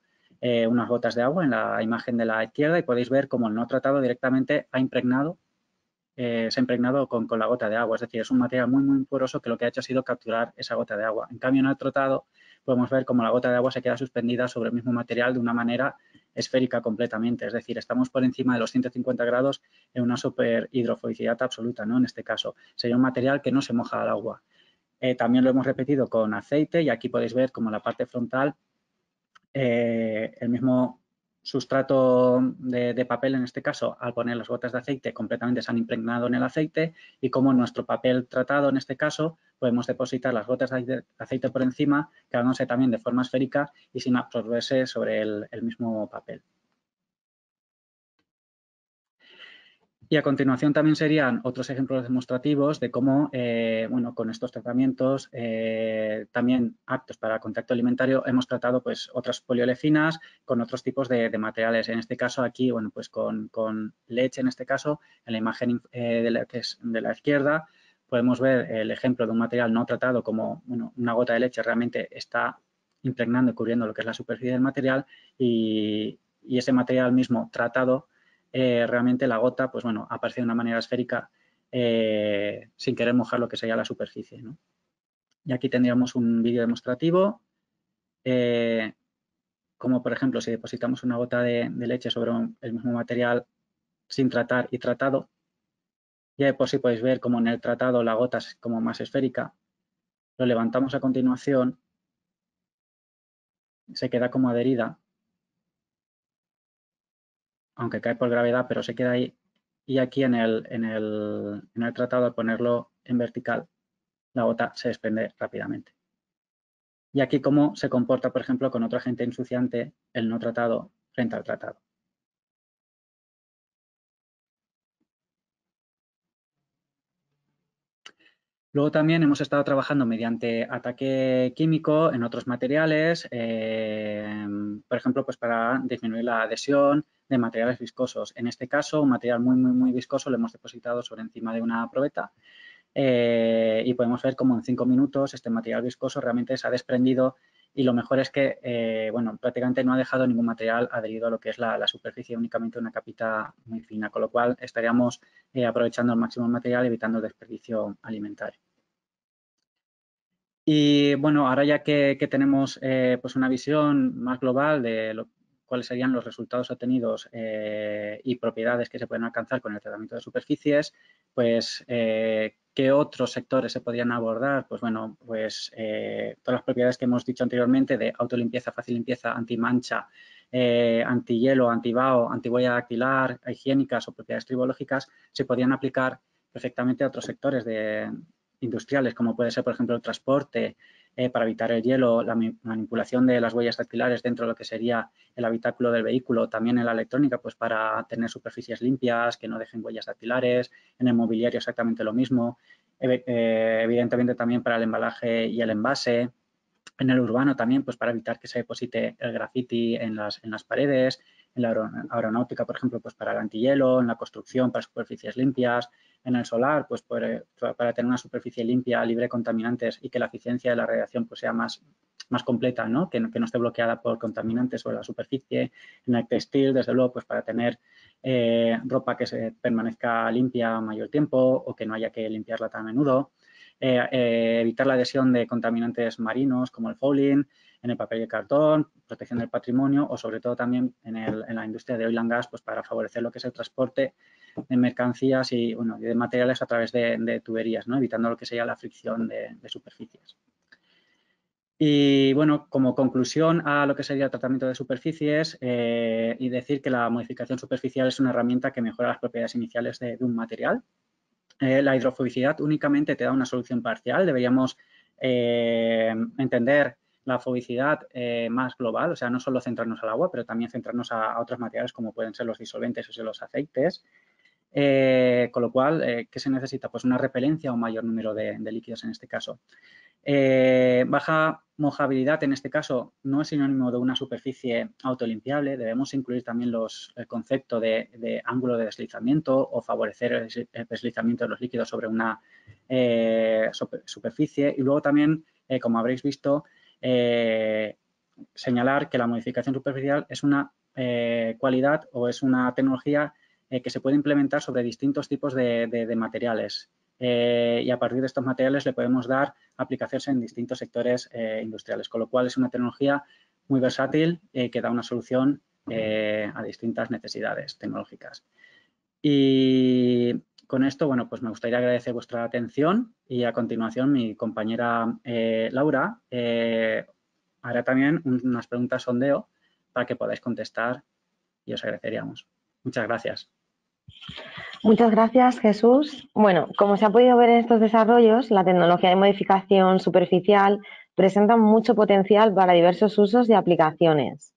unas gotas de agua en la imagen de la izquierda y podéis ver cómo el no tratado directamente ha impregnado se ha impregnado con la gota de agua, es decir, es un material muy, muy poroso que lo que ha hecho ha sido capturar esa gota de agua. En cambio, en el trotado podemos ver cómo la gota de agua se queda suspendida sobre el mismo material de una manera esférica completamente, es decir, estamos por encima de los 150 grados en una superhidrofobicidad absoluta, ¿no? En este caso, sería un material que no se moja al agua. También lo hemos repetido con aceite y aquí podéis ver como la parte frontal, el mismo sustrato de papel, en este caso, al poner las gotas de aceite, completamente se han impregnado en el aceite y como en nuestro papel tratado, en este caso, podemos depositar las gotas de aceite por encima, quedándose también de forma esférica y sin absorberse sobre el mismo papel. Y a continuación también serían otros ejemplos demostrativos de cómo, bueno, con estos tratamientos también aptos para contacto alimentario hemos tratado pues otras poliolecinas con otros tipos de materiales. En este caso aquí, bueno, pues con leche en este caso, en la imagen que es de la izquierda, podemos ver el ejemplo de un material no tratado como, bueno, una gota de leche realmente está impregnando y cubriendo lo que es la superficie del material y ese material mismo tratado realmente la gota, pues bueno, aparece de una manera esférica sin querer mojar lo que sería la superficie, ¿no? Y aquí tendríamos un vídeo demostrativo, como por ejemplo si depositamos una gota de leche sobre el mismo material sin tratar y tratado, ya de por sí podéis ver como en el tratado la gota es como más esférica, lo levantamos a continuación, se queda como adherida, aunque cae por gravedad, pero se queda ahí. Y aquí en el tratado, al ponerlo en vertical, la gota se desprende rápidamente. Y aquí cómo se comporta, por ejemplo, con otro agente ensuciante, el no tratado, frente al tratado. Luego también hemos estado trabajando mediante ataque químico en otros materiales, por ejemplo, pues para disminuir la adhesión de materiales viscosos. En este caso, un material muy viscoso lo hemos depositado sobre encima de una probeta y podemos ver cómo en 5 minutos este material viscoso realmente se ha desprendido y lo mejor es que, bueno, prácticamente no ha dejado ningún material adherido a lo que es la superficie, únicamente una capita muy fina, con lo cual estaríamos aprovechando al máximo el material, evitando el desperdicio alimentario. Y bueno, ahora ya que tenemos pues una visión más global de cuáles serían los resultados obtenidos y propiedades que se pueden alcanzar con el tratamiento de superficies, pues ¿qué otros sectores se podrían abordar? Pues bueno, pues todas las propiedades que hemos dicho anteriormente de autolimpieza, fácil limpieza, antimancha, antihielo, antibao, antihuella dactilar, higiénicas o propiedades tribológicas se podrían aplicar perfectamente a otros sectores industriales, como puede ser, por ejemplo, el transporte, para evitar el hielo, la manipulación de las huellas dactilares dentro de lo que sería el habitáculo del vehículo, también en la electrónica, pues para tener superficies limpias, que no dejen huellas dactilares, en el mobiliario exactamente lo mismo, evidentemente también para el embalaje y el envase, en el urbano también, pues para evitar que se deposite el graffiti en las paredes, en la aeronáutica, por ejemplo, pues para el antihielo, en la construcción para superficies limpias, en el solar, pues para tener una superficie limpia, libre de contaminantes y que la eficiencia de la radiación pues sea más completa, ¿no? Que no esté bloqueada por contaminantes sobre la superficie, en el textil, desde luego, pues para tener ropa que se permanezca limpia mayor tiempo o que no haya que limpiarla tan a menudo. Evitar la adhesión de contaminantes marinos como el fouling, en el papel y el cartón, protección del patrimonio o sobre todo también en la industria de oil and gas, pues para favorecer lo que es el transporte de mercancías y, bueno, de materiales a través de tuberías, ¿no? Evitando lo que sería la fricción de superficies. Y bueno, como conclusión a lo que sería el tratamiento de superficies y decir que la modificación superficial es una herramienta que mejora las propiedades iniciales de un material. La hidrofobicidad únicamente te da una solución parcial, deberíamos entender la fobicidad más global, o sea, no solo centrarnos al agua, pero también centrarnos a otros materiales como pueden ser los disolventes o los aceites. Con lo cual, ¿qué se necesita? Pues una repelencia o un mayor número de líquidos en este caso. Baja mojabilidad en este caso no es sinónimo de una superficie autolimpiable, debemos incluir también el concepto de ángulo de deslizamiento o favorecer el deslizamiento de los líquidos sobre una superficie y luego también, como habréis visto, señalar que la modificación superficial es una cualidad o es una tecnología que se puede implementar sobre distintos tipos de materiales. Y a partir de estos materiales le podemos dar aplicaciones en distintos sectores industriales, con lo cual es una tecnología muy versátil que da una solución a distintas necesidades tecnológicas. Y con esto, bueno, pues me gustaría agradecer vuestra atención y a continuación mi compañera Laura hará también unas preguntas sondeo para que podáis contestar y os agradeceríamos. Muchas gracias.
Muchas gracias, Jesús. Bueno, como se ha podido ver en estos desarrollos, la tecnología de modificación superficial presenta mucho potencial para diversos usos y aplicaciones.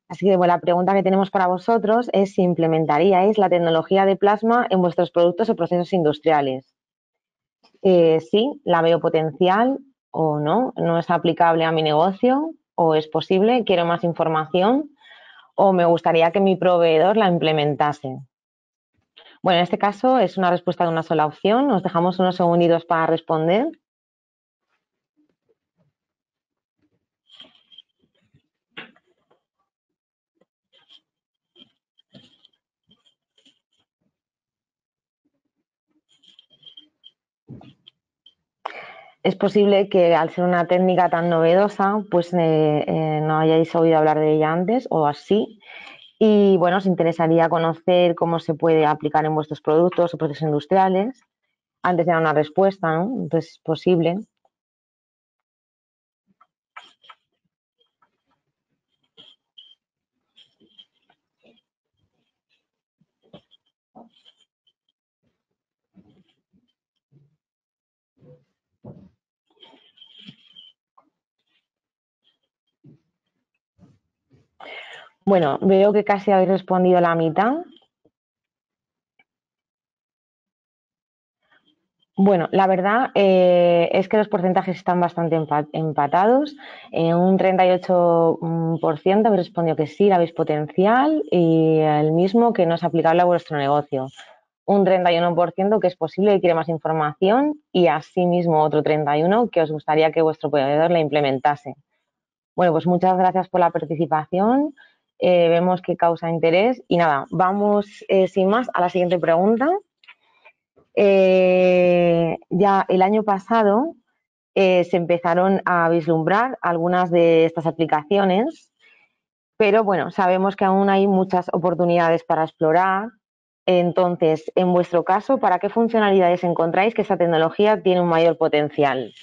Así que bueno, la pregunta que tenemos para vosotros es si implementaríais la tecnología de plasma en vuestros productos o procesos industriales. Sí, la veo potencial o no es aplicable a mi negocio o es posible, quiero más información o me gustaría que mi proveedor la implementase. Bueno, en este caso es una respuesta de una sola opción. Nos dejamos unos segunditos para responder. Es posible que al ser una técnica tan novedosa, pues no hayáis oído hablar de ella antes o así. Y bueno, os interesaría conocer cómo se puede aplicar en vuestros productos o procesos industriales. Antes de dar una respuesta, ¿no? Entonces es posible. Bueno, veo que casi habéis respondido la mitad. Bueno, la verdad es que los porcentajes están bastante empatados. Un 38% habéis respondido que sí, la veis potencial y el mismo que no es aplicable a vuestro negocio. Un 31% que es posible y quiere más información y asimismo otro 31% que os gustaría que vuestro proveedor la implementase. Bueno, pues muchas gracias por la participación. Vemos que causa interés y nada, vamos sin más a la siguiente pregunta. Ya el año pasado se empezaron a vislumbrar algunas de estas aplicaciones, pero bueno, sabemos que aún hay muchas oportunidades para explorar. Entonces, en vuestro caso, ¿para qué funcionalidades encontráis que esta tecnología tiene un mayor potencial?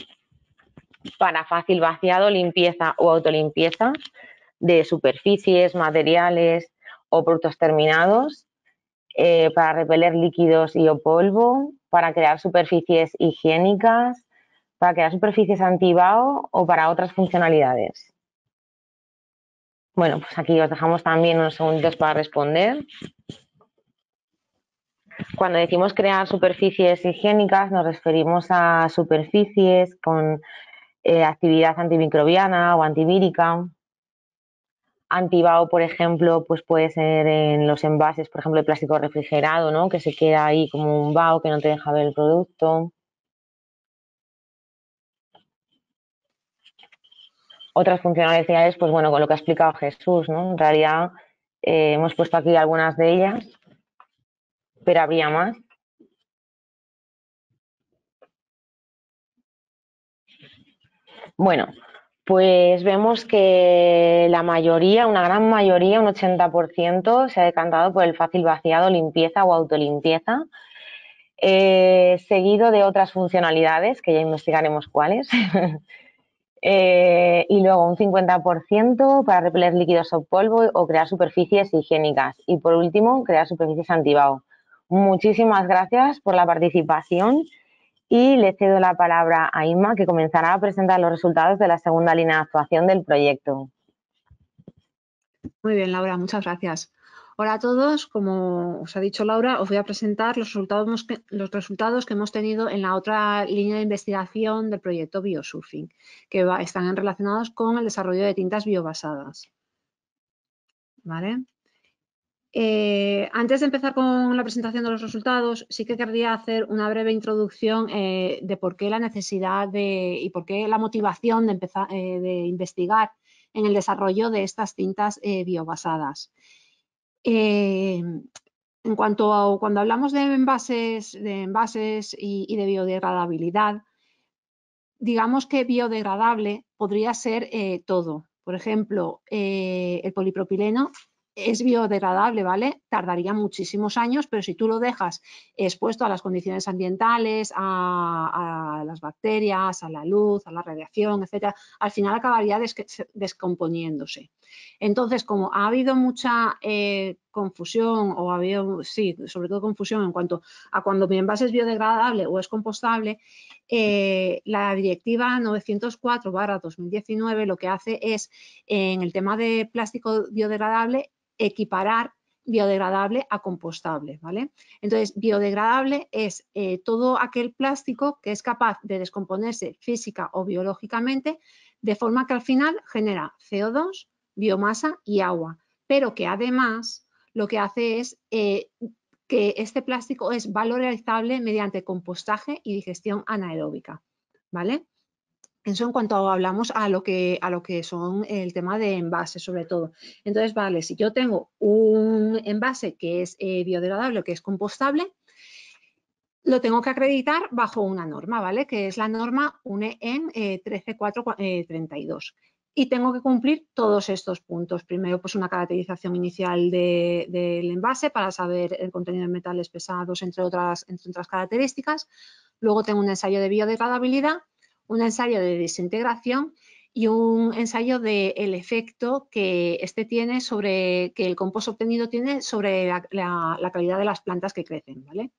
Para fácil vaciado, limpieza o autolimpieza de superficies, materiales o productos terminados, para repeler líquidos y o polvo, para crear superficies higiénicas, para crear superficies anti-vaho o para otras funcionalidades. Bueno, pues aquí os dejamos también unos segundos para responder. Cuando decimos crear superficies higiénicas nos referimos a superficies con actividad antimicrobiana o antivírica. Anti-vaho, por ejemplo, pues puede ser en los envases, por ejemplo, de plástico refrigerado, ¿no? Que se queda ahí como un vaho que no te deja ver el producto. Otras funcionalidades, pues bueno, con lo que ha explicado Jesús, ¿no? En realidad hemos puesto aquí algunas de ellas, pero habría más. Bueno, pues vemos que la mayoría, una gran mayoría, un 80%, se ha decantado por el fácil vaciado, limpieza o autolimpieza, seguido de otras funcionalidades, que ya investigaremos cuáles. Y luego un 50% para repeler líquidos o polvo o crear superficies higiénicas. Y por último, crear superficies anti-vaho. Muchísimas gracias por la participación y le cedo la palabra a Inma, que comenzará a presentar los resultados de la segunda línea de actuación del proyecto.
Muy bien, Laura, muchas gracias. Hola a todos, como os ha dicho Laura, os voy a presentar los resultados que hemos tenido en la otra línea de investigación del proyecto Biosurfing, que están relacionados con el desarrollo de tintas biobasadas. ¿Vale? Antes de empezar con la presentación de los resultados, sí que querría hacer una breve introducción de por qué la necesidad y por qué la motivación de empezar de investigar en el desarrollo de estas tintas biobasadas. En cuanto a cuando hablamos de envases y de biodegradabilidad, digamos que biodegradable podría ser todo. Por ejemplo, el polipropileno es biodegradable, ¿vale? Tardaría muchísimos años, pero si tú lo dejas expuesto a las condiciones ambientales, a las bacterias, a la luz, a la radiación, etcétera, al final acabaría descomponiéndose. Entonces, como ha habido mucha confusión, o ha habido, sí, sobre todo confusión en cuanto a cuando mi envase es biodegradable o es compostable, la directiva 904/2019 lo que hace es, en el tema de plástico biodegradable, equiparar biodegradable a compostable, ¿vale? Entonces, biodegradable es todo aquel plástico que es capaz de descomponerse física o biológicamente, de forma que al final genera CO2, biomasa y agua, pero que además lo que hace es que este plástico es valorizable mediante compostaje y digestión anaeróbica, ¿vale? Eso en cuanto hablamos a lo que son el tema de envases, sobre todo. Entonces, vale, si yo tengo un envase que es biodegradable o que es compostable, lo tengo que acreditar bajo una norma, ¿vale? Que es la norma UNE-EN 13432. Y tengo que cumplir todos estos puntos. Primero, pues una caracterización inicial del envase para saber el contenido de metales pesados, entre otras características. Luego tengo un ensayo de biodegradabilidad, un ensayo de desintegración y un ensayo del efecto que tiene sobre, que el compost obtenido tiene sobre la calidad de las plantas que crecen, ¿vale?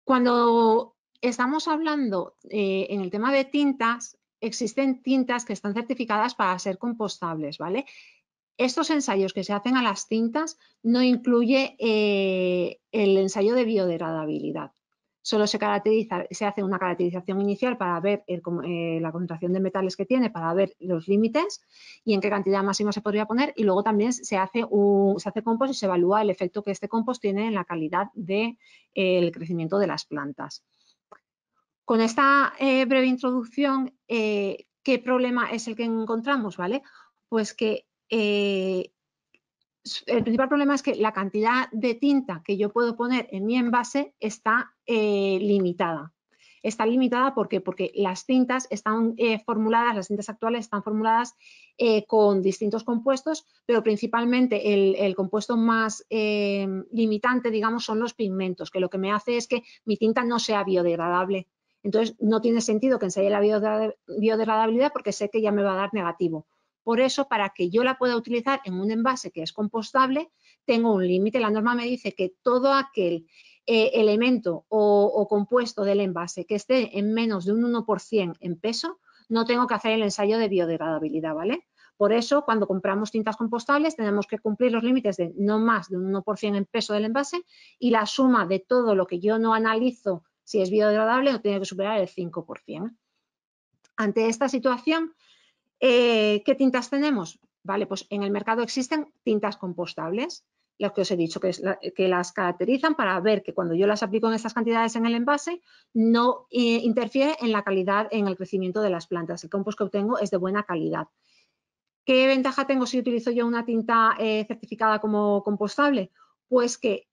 Cuando estamos hablando en el tema de tintas, existen tintas que están certificadas para ser compostables, ¿vale? Estos ensayos que se hacen a las tintas no incluye el ensayo de biodegradabilidad. Solo se hace una caracterización inicial para ver la concentración de metales que tiene, para ver los límites y en qué cantidad máxima se podría poner, y luego también se hace compost y se evalúa el efecto que este compost tiene en la calidad del crecimiento de las plantas. Con esta breve introducción, ¿qué problema es el que encontramos? ¿Vale? Pues que el principal problema es que la cantidad de tinta que yo puedo poner en mi envase está limitada. Está limitada porque las tintas están formuladas, las tintas actuales están formuladas con distintos compuestos, pero principalmente el compuesto más limitante, digamos, son los pigmentos, que lo que me hace es que mi tinta no sea biodegradable. Entonces, no tiene sentido que ensaye la biodegradabilidad porque sé que ya me va a dar negativo. Por eso, para que yo la pueda utilizar en un envase que es compostable, tengo un límite. La norma me dice que todo aquel elemento o compuesto del envase que esté en menos de un 1% en peso, no tengo que hacer el ensayo de biodegradabilidad, ¿vale? Por eso, cuando compramos tintas compostables, tenemos que cumplir los límites de no más de un 1% en peso del envase, y la suma de todo lo que yo no analizo si es biodegradable no tiene que superar el 5%. Ante esta situación, ¿qué tintas tenemos? Vale, pues en el mercado existen tintas compostables, las que os he dicho, que las caracterizan para ver que cuando yo las aplico en estas cantidades en el envase, no interfiere en la calidad, en el crecimiento de las plantas. El compost que obtengo es de buena calidad. ¿Qué ventaja tengo si utilizo yo una tinta certificada como compostable? Pues que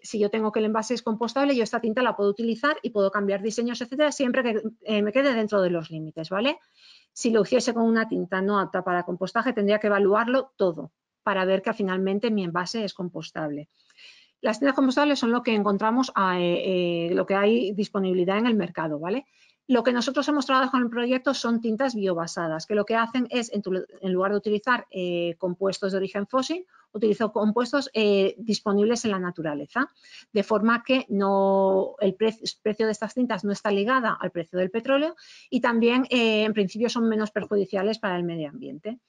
si yo tengo que el envase es compostable, yo esta tinta la puedo utilizar y puedo cambiar diseños, etcétera, siempre que me quede dentro de los límites, ¿vale? Si lo hiciese con una tinta no apta para compostaje, tendría que evaluarlo todo para ver que finalmente mi envase es compostable. Las tintas compostables son lo que encontramos, lo que hay disponibilidad en el mercado, ¿vale? Lo que nosotros hemos trabajado en el proyecto son tintas biobasadas, que lo que hacen es, en lugar de utilizar compuestos de origen fósil, utilizo compuestos disponibles en la naturaleza, de forma que el precio de estas tintas no está ligada al precio del petróleo, y también, en principio, son menos perjudiciales para el medio ambiente.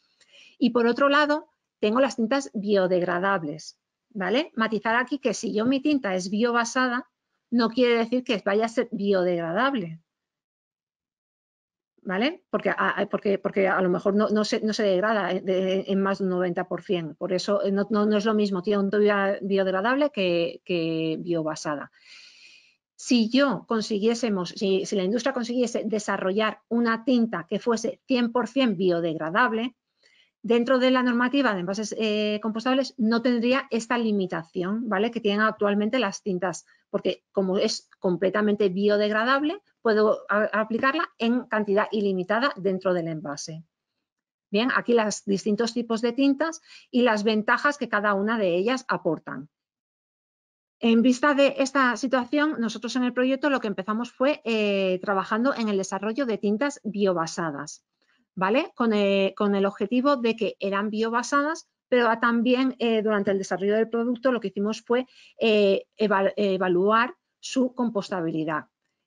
Y por otro lado, tengo las tintas biodegradables, ¿vale? Matizar aquí que si yo mi tinta es biobasada, no quiere decir que vaya a ser biodegradable, ¿vale? Porque a lo mejor no se degrada en más de un 90%. Por eso no es lo mismo tinta biodegradable que biobasada. Si la industria consiguiese desarrollar una tinta que fuese 100% biodegradable, dentro de la normativa de envases compostables no tendría esta limitación, ¿vale?, que tienen actualmente las tintas, porque como es completamente biodegradable, puedo aplicarla en cantidad ilimitada dentro del envase. Bien, aquí los distintos tipos de tintas y las ventajas que cada una de ellas aportan. En vista de esta situación, nosotros en el proyecto lo que empezamos fue trabajando en el desarrollo de tintas biobasadas, ¿vale? Con el objetivo de que eran biobasadas, pero también durante el desarrollo del producto lo que hicimos fue evaluar su compostabilidad,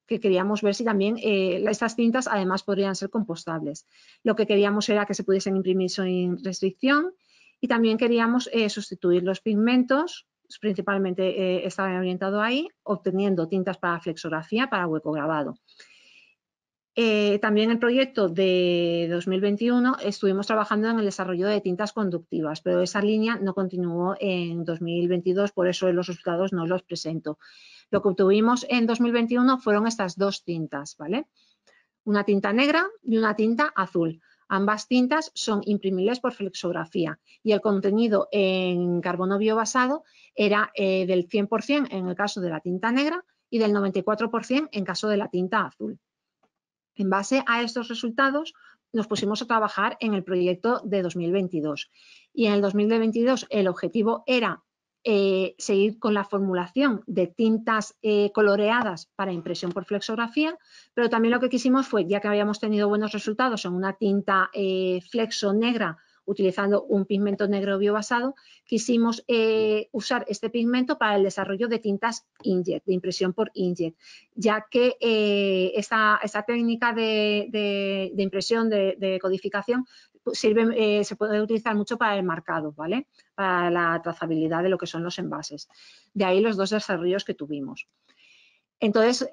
que queríamos ver si también estas tintas además podrían ser compostables. Lo que queríamos era que se pudiesen imprimir sin restricción y también queríamos sustituir los pigmentos, principalmente estaba orientado ahí, obteniendo tintas para flexografía, para hueco grabado. También el proyecto de 2021 estuvimos trabajando en el desarrollo de tintas conductivas, pero esa línea no continuó en 2022, por eso los resultados no los presento. Lo que obtuvimos en 2021 fueron estas dos tintas, ¿vale? Una tinta negra y una tinta azul. Ambas tintas son imprimibles por flexografía y el contenido en carbono biobasado era del 100% en el caso de la tinta negra y del 94% en caso de la tinta azul. En base a estos resultados nos pusimos a trabajar en el proyecto de 2022 y en el 2022 el objetivo era seguir con la formulación de tintas coloreadas para impresión por flexografía, pero también lo que quisimos fue, ya que habíamos tenido buenos resultados en una tinta flexo negra utilizando un pigmento negro biobasado, quisimos usar este pigmento para el desarrollo de tintas inkjet, de impresión por inkjet, ya que esta técnica de impresión, de codificación, sirve, se puede utilizar mucho para el marcado, ¿vale?, para la trazabilidad de lo que son los envases. De ahí los dos desarrollos que tuvimos. Entonces,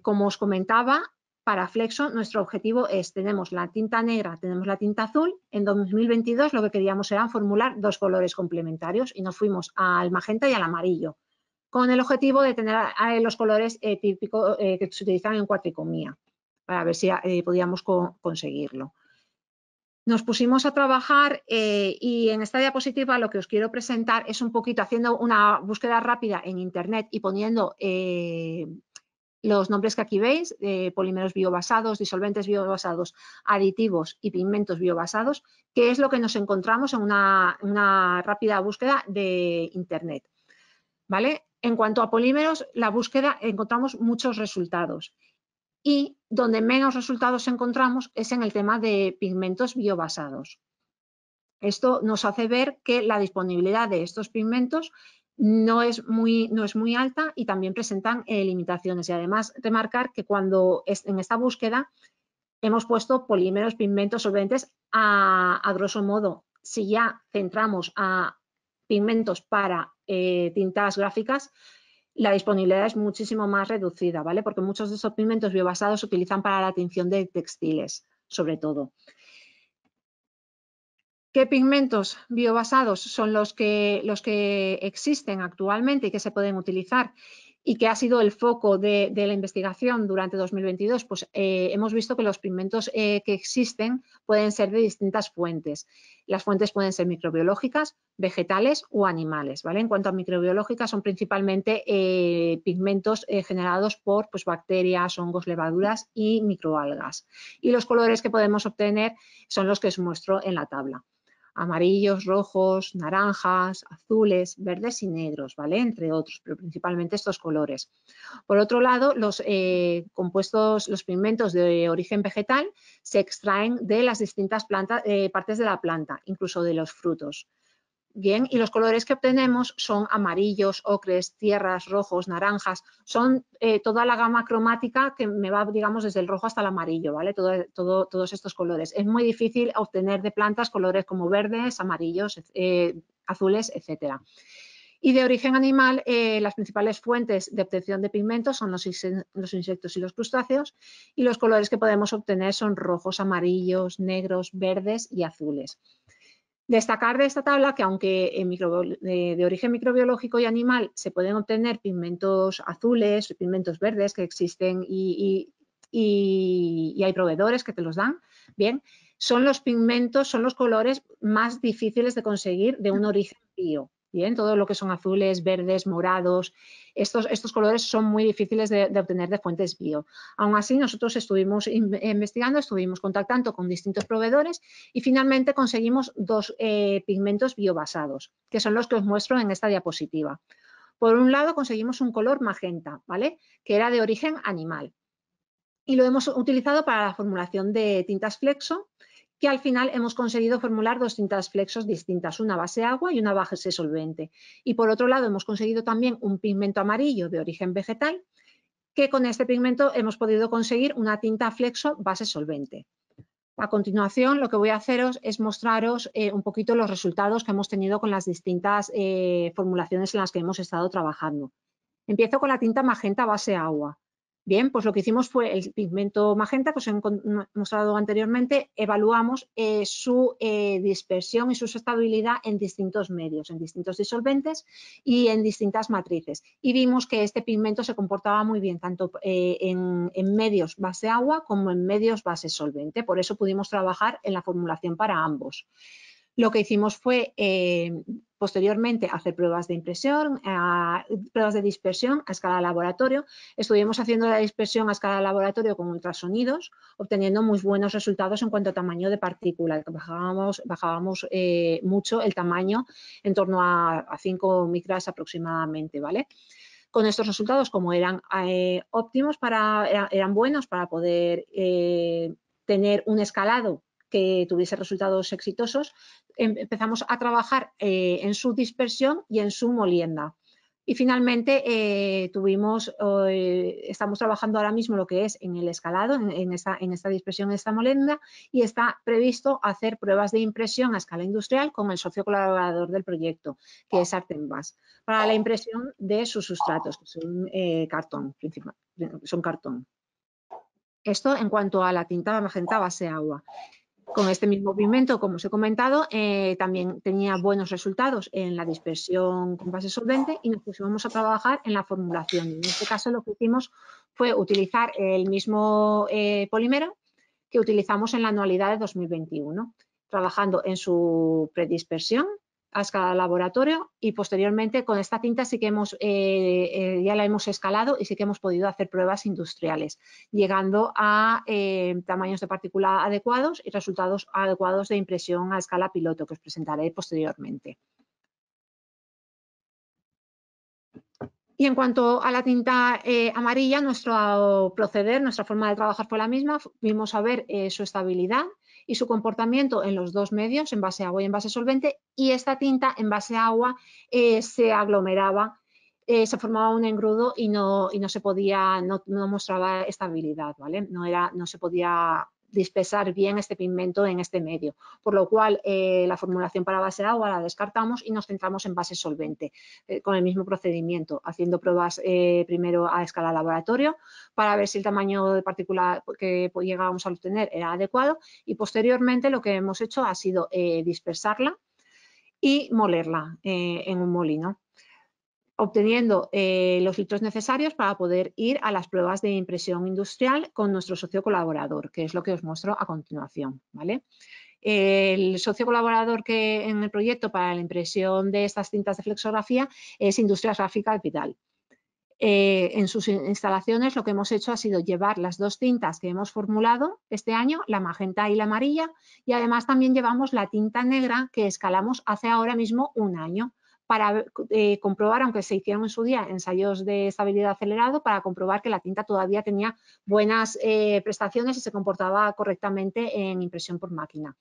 como os comentaba, para Flexo nuestro objetivo es, tenemos la tinta negra, tenemos la tinta azul. En 2022 lo que queríamos era formular dos colores complementarios y nos fuimos al magenta y al amarillo, con el objetivo de tener los colores típicos que se utilizan en cuatricomía, para ver si podíamos conseguirlo. Nos pusimos a trabajar y en esta diapositiva lo que os quiero presentar es un poquito haciendo una búsqueda rápida en internet y poniendo los nombres que aquí veis, polímeros biobasados, disolventes biobasados, aditivos y pigmentos biobasados, que es lo que nos encontramos en una rápida búsqueda de internet, ¿vale? En cuanto a polímeros, la búsqueda encontramos muchos resultados. Y donde menos resultados encontramos es en el tema de pigmentos biobasados. Esto nos hace ver que la disponibilidad de estos pigmentos no es muy alta y también presentan limitaciones. Y además remarcar que cuando en esta búsqueda hemos puesto polímeros, pigmentos, solventes a grosso modo. Si ya centramos a pigmentos para tintas gráficas, la disponibilidad es muchísimo más reducida, ¿vale? Porque muchos de estos pigmentos biobasados se utilizan para la tinción de textiles, sobre todo. ¿Qué pigmentos biobasados son los que existen actualmente y que se pueden utilizar y que ha sido el foco de la investigación durante 2022? Pues hemos visto que los pigmentos que existen pueden ser de distintas fuentes. Las fuentes pueden ser microbiológicas, vegetales o animales, ¿vale? En cuanto a microbiológicas, son principalmente pigmentos generados por bacterias, hongos, levaduras y microalgas. Y los colores que podemos obtener son los que os muestro en la tabla: amarillos, rojos, naranjas, azules, verdes y negros, ¿vale? Entre otros, pero principalmente estos colores. Por otro lado, los pigmentos de origen vegetal se extraen de las distintas partes de la planta, incluso de los frutos. Bien, y los colores que obtenemos son amarillos, ocres, tierras, rojos, naranjas. Son toda la gama cromática que me va, digamos, desde el rojo hasta el amarillo, ¿vale? Todos estos colores. Es muy difícil obtener de plantas colores como verdes, amarillos, azules, etcétera. Y de origen animal, las principales fuentes de obtención de pigmentos son los insectos y los crustáceos, y los colores que podemos obtener son rojos, amarillos, negros, verdes y azules. Destacar de esta tabla que aunque de origen microbiológico y animal se pueden obtener pigmentos azules, pigmentos verdes que existen y hay proveedores que te los dan, bien, son los pigmentos, son los colores más difíciles de conseguir de un origen bio. Bien, todo lo que son azules, verdes, morados, estos colores son muy difíciles de obtener de fuentes bio. Aún así, nosotros estuvimos investigando, estuvimos contactando con distintos proveedores y finalmente conseguimos dos pigmentos biobasados, que son los que os muestro en esta diapositiva. Por un lado, conseguimos un color magenta, ¿vale? Que era de origen animal. Y lo hemos utilizado para la formulación de tintas flexo, que al final hemos conseguido formular dos tintas flexos distintas, una base agua y una base solvente. Y por otro lado, hemos conseguido también un pigmento amarillo de origen vegetal, que con este pigmento hemos podido conseguir una tinta flexo base solvente. A continuación, lo que voy a haceros es mostraros un poquito los resultados que hemos tenido con las distintas formulaciones en las que hemos estado trabajando. Empiezo con la tinta magenta base agua. Bien, pues lo que hicimos fue el pigmento magenta que os he mostrado anteriormente, evaluamos su dispersión y su estabilidad en distintos medios, en distintos disolventes y en distintas matrices. Y vimos que este pigmento se comportaba muy bien tanto en medios base agua como en medios base solvente. Por eso pudimos trabajar en la formulación para ambos. Lo que hicimos fue posteriormente hacer pruebas de impresión, pruebas de dispersión a escala de laboratorio. Estuvimos haciendo la dispersión a escala de laboratorio con ultrasonidos, obteniendo muy buenos resultados en cuanto a tamaño de partícula. Bajábamos mucho el tamaño, en torno a 5 micras aproximadamente, ¿vale? Con estos resultados, como eran óptimos, eran buenos para poder tener un escalado que tuviese resultados exitosos, empezamos a trabajar en su dispersión y en su molienda. Y finalmente estamos trabajando ahora mismo lo que es en el escalado, en esta dispersión, en esta molienda, y está previsto hacer pruebas de impresión a escala industrial con el socio colaborador del proyecto, que es Artenbas, para la impresión de sus sustratos, que son cartón, son cartón. Esto en cuanto a la tinta magenta base agua. Con este mismo pigmento, como os he comentado, también tenía buenos resultados en la dispersión con base solvente y nos pusimos a trabajar en la formulación. En este caso lo que hicimos fue utilizar el mismo polímero que utilizamos en la anualidad de 2021, trabajando en su predispersión a escala de laboratorio y posteriormente con esta tinta sí que ya la hemos escalado y sí que hemos podido hacer pruebas industriales, llegando a tamaños de partícula adecuados y resultados adecuados de impresión a escala piloto, que os presentaré posteriormente. Y en cuanto a la tinta amarilla, nuestro proceder, nuestra forma de trabajar fue la misma. Vimos a ver su estabilidad y su comportamiento en los dos medios, en base agua y en base solvente, y esta tinta en base agua se aglomeraba, se formaba un engrudo y no mostraba estabilidad, ¿vale? No se podía dispersar bien este pigmento en este medio, por lo cual la formulación para base agua la descartamos y nos centramos en base solvente, con el mismo procedimiento, haciendo pruebas primero a escala laboratorio para ver si el tamaño de partícula que llegábamos a obtener era adecuado y posteriormente lo que hemos hecho ha sido dispersarla y molerla en un molino, obteniendo los litros necesarios para poder ir a las pruebas de impresión industrial con nuestro socio colaborador, que es lo que os muestro a continuación, ¿vale? El socio colaborador que en el proyecto para la impresión de estas tintas de flexografía es Industrias Gráfica Capital. En sus instalaciones lo que hemos hecho ha sido llevar las dos tintas que hemos formulado este año, la magenta y la amarilla, y además también llevamos la tinta negra que escalamos hace ahora mismo un año, para comprobar, aunque se hicieron en su día ensayos de estabilidad acelerado, para comprobar que la tinta todavía tenía buenas prestaciones y se comportaba correctamente en impresión por máquina.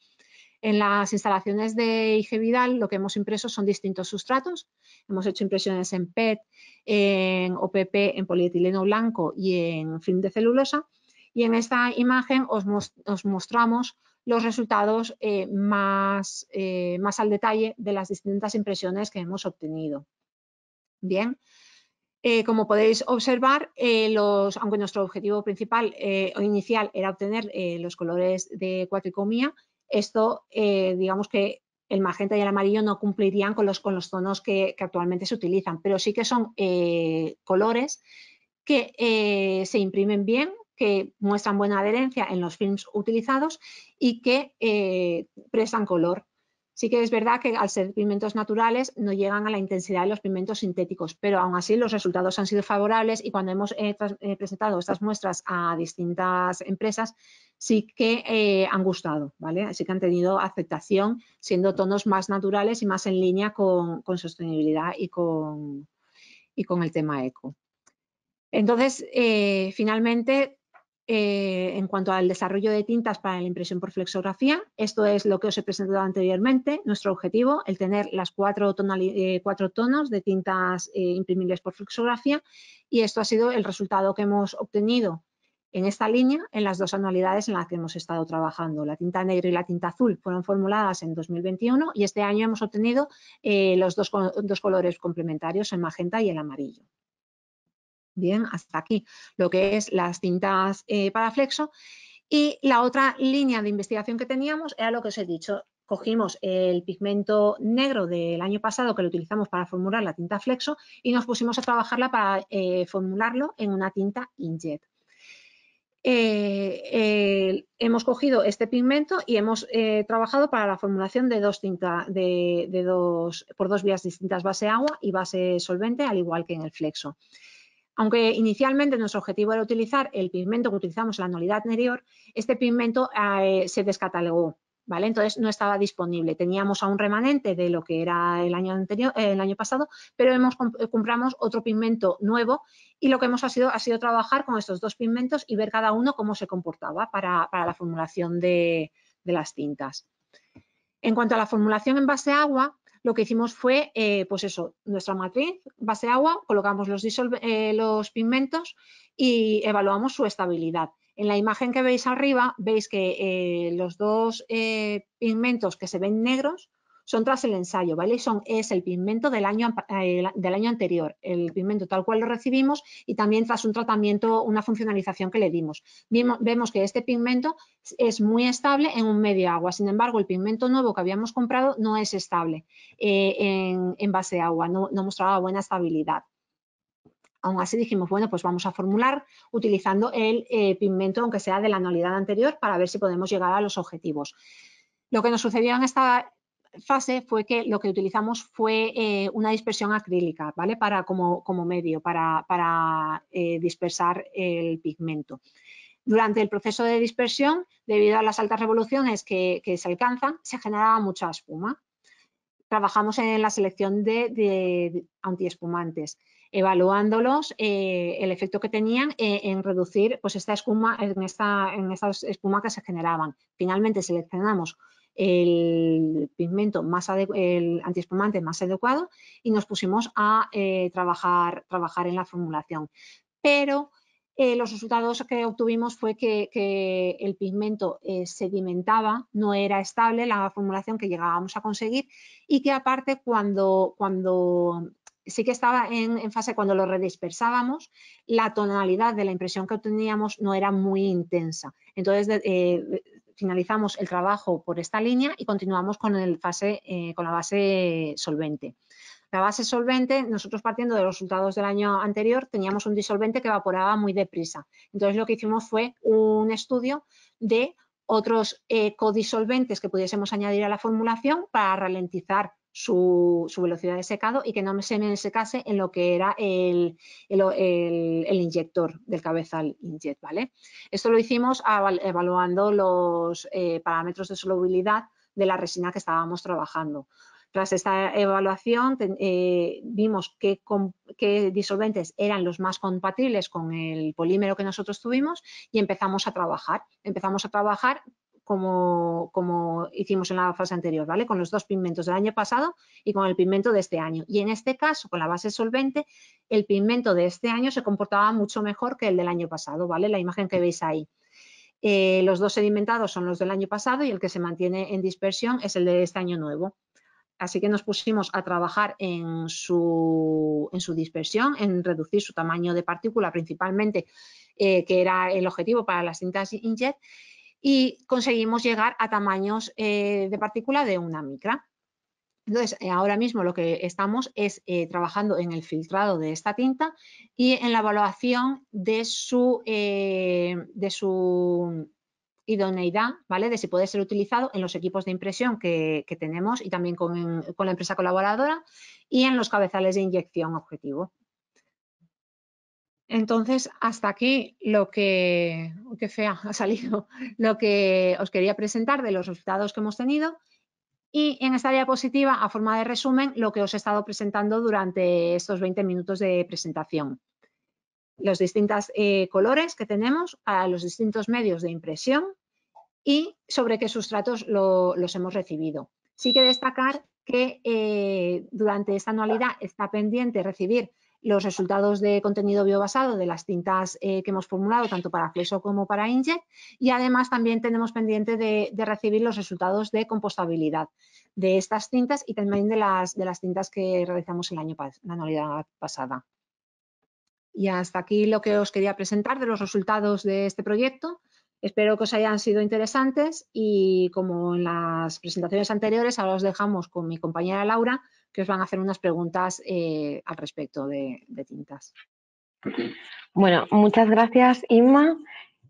En las instalaciones de IG Vidal lo que hemos impreso son distintos sustratos. Hemos hecho impresiones en PET, en OPP, en polietileno blanco y en film de celulosa. Y en esta imagen os mostramos los resultados más al detalle de las distintas impresiones que hemos obtenido. Bien, como podéis observar, aunque nuestro objetivo principal o inicial era obtener los colores de cuatricomía, esto, digamos que el magenta y el amarillo no cumplirían con los tonos que actualmente se utilizan, pero sí que son colores que se imprimen bien, que muestran buena adherencia en los films utilizados y que prestan color. Sí que es verdad que al ser pigmentos naturales no llegan a la intensidad de los pigmentos sintéticos, pero aún así los resultados han sido favorables y cuando hemos presentado estas muestras a distintas empresas sí que han gustado, ¿vale? Así que han tenido aceptación siendo tonos más naturales y más en línea con sostenibilidad y con el tema eco. Entonces, finalmente, en cuanto al desarrollo de tintas para la impresión por flexografía, esto es lo que os he presentado anteriormente. Nuestro objetivo, el tener las 4 tonos de tintas imprimibles por flexografía, y esto ha sido el resultado que hemos obtenido en esta línea en las 2 anualidades en las que hemos estado trabajando. La tinta negra y la tinta azul fueron formuladas en 2021 y este año hemos obtenido los dos colores complementarios, el magenta y el amarillo. Bien, hasta aquí lo que es las tintas para flexo. Y la otra línea de investigación que teníamos era lo que os he dicho. Cogimos el pigmento negro del año pasado que lo utilizamos para formular la tinta flexo y nos pusimos a trabajarla para formularlo en una tinta inkjet. Hemos cogido este pigmento y hemos trabajado para la formulación de dos tintas por 2 vías distintas, base agua y base solvente, al igual que en el flexo. Aunque inicialmente nuestro objetivo era utilizar el pigmento que utilizamos en la anualidad anterior, este pigmento se descatalogó, ¿vale? Entonces no estaba disponible. Teníamos aún remanente de lo que era el año anterior, el año pasado, pero compramos otro pigmento nuevo y lo que hemos ha sido trabajar con estos 2 pigmentos y ver cada uno cómo se comportaba para la formulación de las tintas. En cuanto a la formulación en base agua, lo que hicimos fue, pues eso, nuestra matriz, base agua, colocamos los pigmentos y evaluamos su estabilidad. En la imagen que veis arriba, veis que los 2 pigmentos que se ven negros son tras el ensayo, ¿vale? Es el pigmento del año anterior, el pigmento tal cual lo recibimos y también tras un tratamiento, una funcionalización que le dimos. Vemos que este pigmento es muy estable en un medio agua, sin embargo, el pigmento nuevo que habíamos comprado no es estable en base agua, no mostraba buena estabilidad. Aún así dijimos, bueno, pues vamos a formular utilizando el pigmento, aunque sea de la anualidad anterior, para ver si podemos llegar a los objetivos. Lo que nos sucedió en esta fase fue que lo que utilizamos fue una dispersión acrílica, ¿vale? Como medio para dispersar el pigmento. Durante el proceso de dispersión, debido a las altas revoluciones que se alcanzan, se generaba mucha espuma. Trabajamos en la selección de antiespumantes, evaluándolos, el efecto que tenían en reducir pues, esta espuma que se generaban. Finalmente seleccionamos el pigmento el antiespumante más adecuado y nos pusimos a trabajar en la formulación. Pero los resultados que obtuvimos fue que el pigmento sedimentaba, no era estable la formulación que llegábamos a conseguir y que aparte cuando sí que estaba en fase cuando lo redispersábamos, la tonalidad de la impresión que obteníamos no era muy intensa. Entonces finalizamos el trabajo por esta línea y continuamos con la base solvente. La base solvente, nosotros partiendo de los resultados del año anterior, teníamos un disolvente que evaporaba muy deprisa. Entonces lo que hicimos fue un estudio de otros codisolventes que pudiésemos añadir a la formulación para ralentizar su velocidad de secado y que no se me secase en lo que era el inyector del cabezal inkjet, ¿vale? Esto lo hicimos evaluando los parámetros de solubilidad de la resina que estábamos trabajando. Tras esta evaluación vimos qué disolventes eran los más compatibles con el polímero que nosotros tuvimos y empezamos a trabajar. Empezamos a trabajar como hicimos en la fase anterior, ¿vale? Con los 2 pigmentos del año pasado y con el pigmento de este año. Y en este caso, con la base solvente, el pigmento de este año se comportaba mucho mejor que el del año pasado, ¿vale? La imagen que veis ahí. Los 2 sedimentados son los del año pasado y el que se mantiene en dispersión es el de este año nuevo. Así que nos pusimos a trabajar en su dispersión, en reducir su tamaño de partícula principalmente, que era el objetivo para las tintas inkjet, y conseguimos llegar a tamaños de partícula de 1 micra. Entonces, ahora mismo lo que estamos es trabajando en el filtrado de esta tinta y en la evaluación de su idoneidad, ¿vale? De si puede ser utilizado en los equipos de impresión que tenemos y también con la empresa colaboradora y en los cabezales de inyección objetivo. Entonces, hasta aquí lo que, qué fea ha salido, lo que os quería presentar de los resultados que hemos tenido. Y en esta diapositiva, a forma de resumen, lo que os he estado presentando durante estos 20 minutos de presentación. Los distintos colores que tenemos para los distintos medios de impresión y sobre qué sustratos los hemos recibido. Sí que destacar que durante esta anualidad está pendiente recibir los resultados de contenido biobasado de las tintas que hemos formulado tanto para Fleso como para Inkjet y además también tenemos pendiente de recibir los resultados de compostabilidad de estas tintas y también de las tintas que realizamos la anualidad pasada. Y hasta aquí lo que os quería presentar de los resultados de este proyecto. Espero que os hayan sido interesantes y como en las presentaciones anteriores, ahora os dejamos con mi compañera Laura, que os van a hacer unas preguntas al respecto de tintas.
Bueno, muchas gracias, Inma.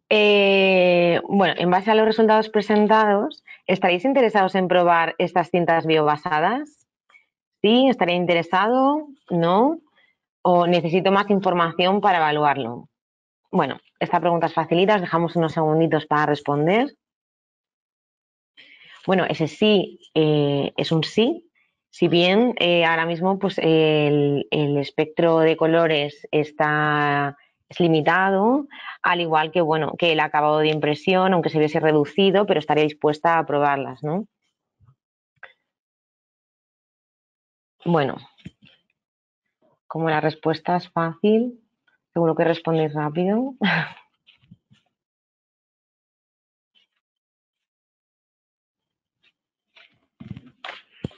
Bueno, en base a los resultados presentados, ¿estaréis interesados en probar estas tintas biobasadas? ¿Sí? ¿Estaría interesado? ¿No? ¿O necesito más información para evaluarlo? Bueno, esta pregunta es facilita, os dejamos unos segunditos para responder. Bueno, ese sí es un sí. Si bien ahora mismo pues, el espectro de colores es limitado, al igual que, bueno, que el acabado de impresión, aunque se viese reducido, pero estaría dispuesta a probarlas, ¿no? Bueno, como la respuesta es fácil, seguro que respondéis rápido.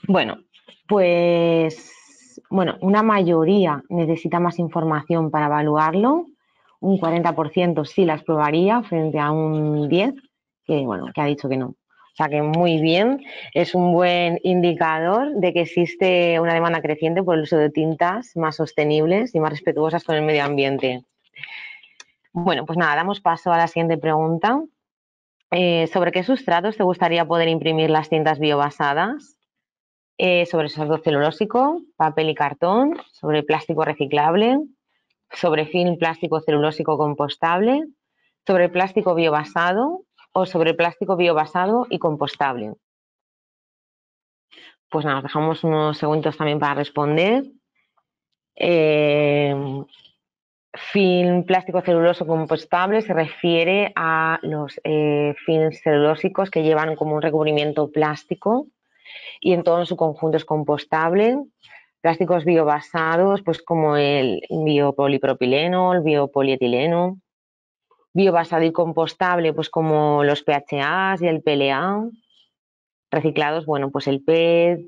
Bueno, pues una mayoría necesita más información para evaluarlo. Un 40% sí las probaría frente a un 10% que ha dicho que no. O sea que muy bien, es un buen indicador de que existe una demanda creciente por el uso de tintas más sostenibles y más respetuosas con el medio ambiente. Bueno, pues nada, damos paso a la siguiente pregunta. ¿Sobre qué sustratos te gustaría poder imprimir las tintas biobasadas? Sobre sordo celulósico, papel y cartón, sobre plástico reciclable, sobre film plástico celulósico compostable, sobre plástico biobasado o sobre plástico biobasado y compostable. Pues nada, dejamos unos segundos también para responder. Film plástico celuloso compostable se refiere a los films celulósicos que llevan como un recubrimiento plástico y en todo su conjunto es compostable. Plásticos biobasados, pues como el biopolipropileno, el biopolietileno. Biobasado y compostable, pues como los PHAs y el PLA. Reciclados, bueno, pues el PET,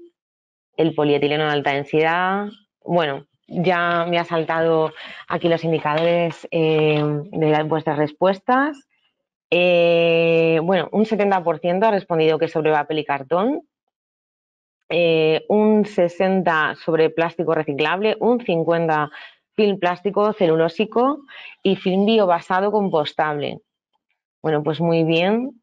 el polietileno de alta densidad. Bueno, ya me ha saltado aquí los indicadores de vuestras respuestas. Bueno, un 70% ha respondido que sobre papel y cartón. Un 60% sobre plástico reciclable, un 50% film plástico celulósico y film biobasado compostable. Bueno, pues muy bien.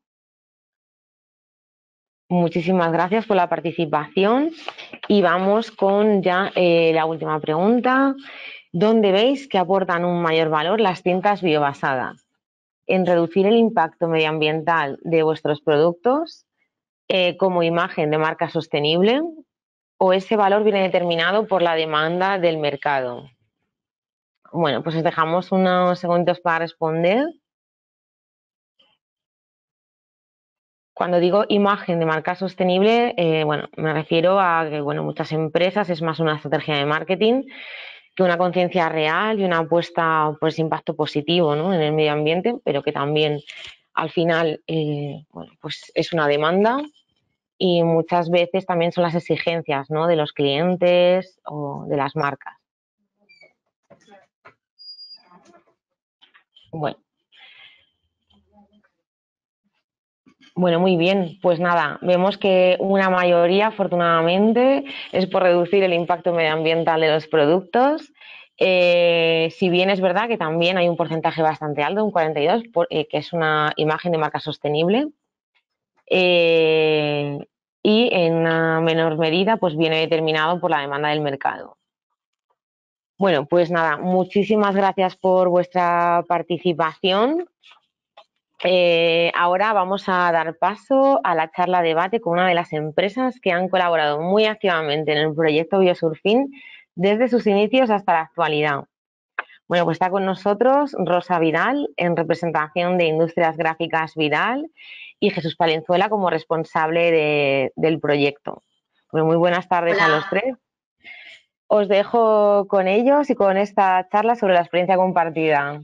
Muchísimas gracias por la participación y vamos con ya la última pregunta. ¿Dónde veis que aportan un mayor valor las tintas biobasadas? ¿En reducir el impacto medioambiental de vuestros productos como imagen de marca sostenible? ¿O ese valor viene determinado por la demanda del mercado? Bueno, pues os dejamos unos segundos para responder. Cuando digo imagen de marca sostenible, bueno, me refiero a que, bueno, muchas empresas es más una estrategia de marketing que una conciencia real y una apuesta por ese impacto positivo, ¿no?, en el medio ambiente, pero que también al final, bueno, pues es una demanda y muchas veces también son las exigencias, ¿no?, de los clientes o de las marcas. Bueno. Bueno, muy bien. Pues nada, vemos que una mayoría, afortunadamente, es por reducir el impacto medioambiental de los productos. Si bien es verdad que también hay un porcentaje bastante alto, un 42%, que es una imagen de marca sostenible. Y en una menor medida, pues viene determinado por la demanda del mercado. Bueno, pues nada, muchísimas gracias por vuestra participación. Ahora vamos a dar paso a la charla debate con una de las empresas que han colaborado muy activamente en el proyecto Biosurfing desde sus inicios hasta la actualidad. Bueno, pues está con nosotros Rosa Vidal en representación de Industrias Gráficas Vidal y Jesús Palenzuela como responsable del proyecto. Bueno, muy buenas tardes a los tres. Os dejo con ellos y con esta charla sobre la experiencia compartida.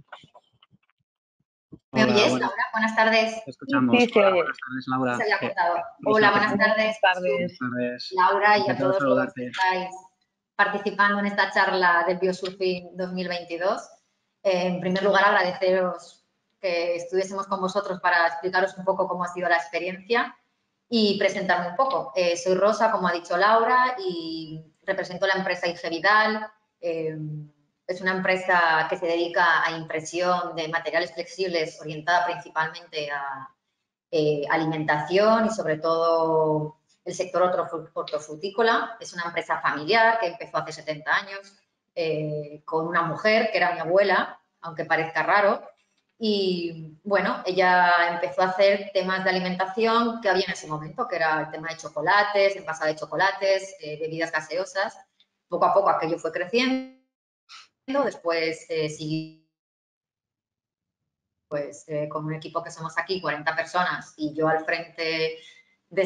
¿Me oyes,
Hola,
Laura? Buenas tardes.
Te escuchamos.
Sí, se
Hola,
oye.
buenas tardes, Laura.
Se había cortado.
Rosa,
Hola,
te
buenas
escucho.
tardes,
Buenas
tardes.
Laura y a
Encantado de
todos los que
saludarte.
estáis participando en esta charla del Biosurfing 2022. En primer lugar, agradeceros que estuviésemos con vosotros para explicaros un poco cómo ha sido la experiencia y presentarme un poco. Soy Rosa, como ha dicho Laura, y represento la empresa IG Vidal. Es una empresa que se dedica a impresión de materiales flexibles orientada principalmente a alimentación y sobre todo el sector hortofrutícola. Es una empresa familiar que empezó hace 70 años con una mujer que era mi abuela, aunque parezca raro. Y bueno, ella empezó a hacer temas de alimentación que había en ese momento, que era el tema de chocolates, envasado de chocolates, bebidas gaseosas. Poco a poco aquello fue creciendo, después siguió con un equipo que somos aquí, 40 personas, y yo al frente de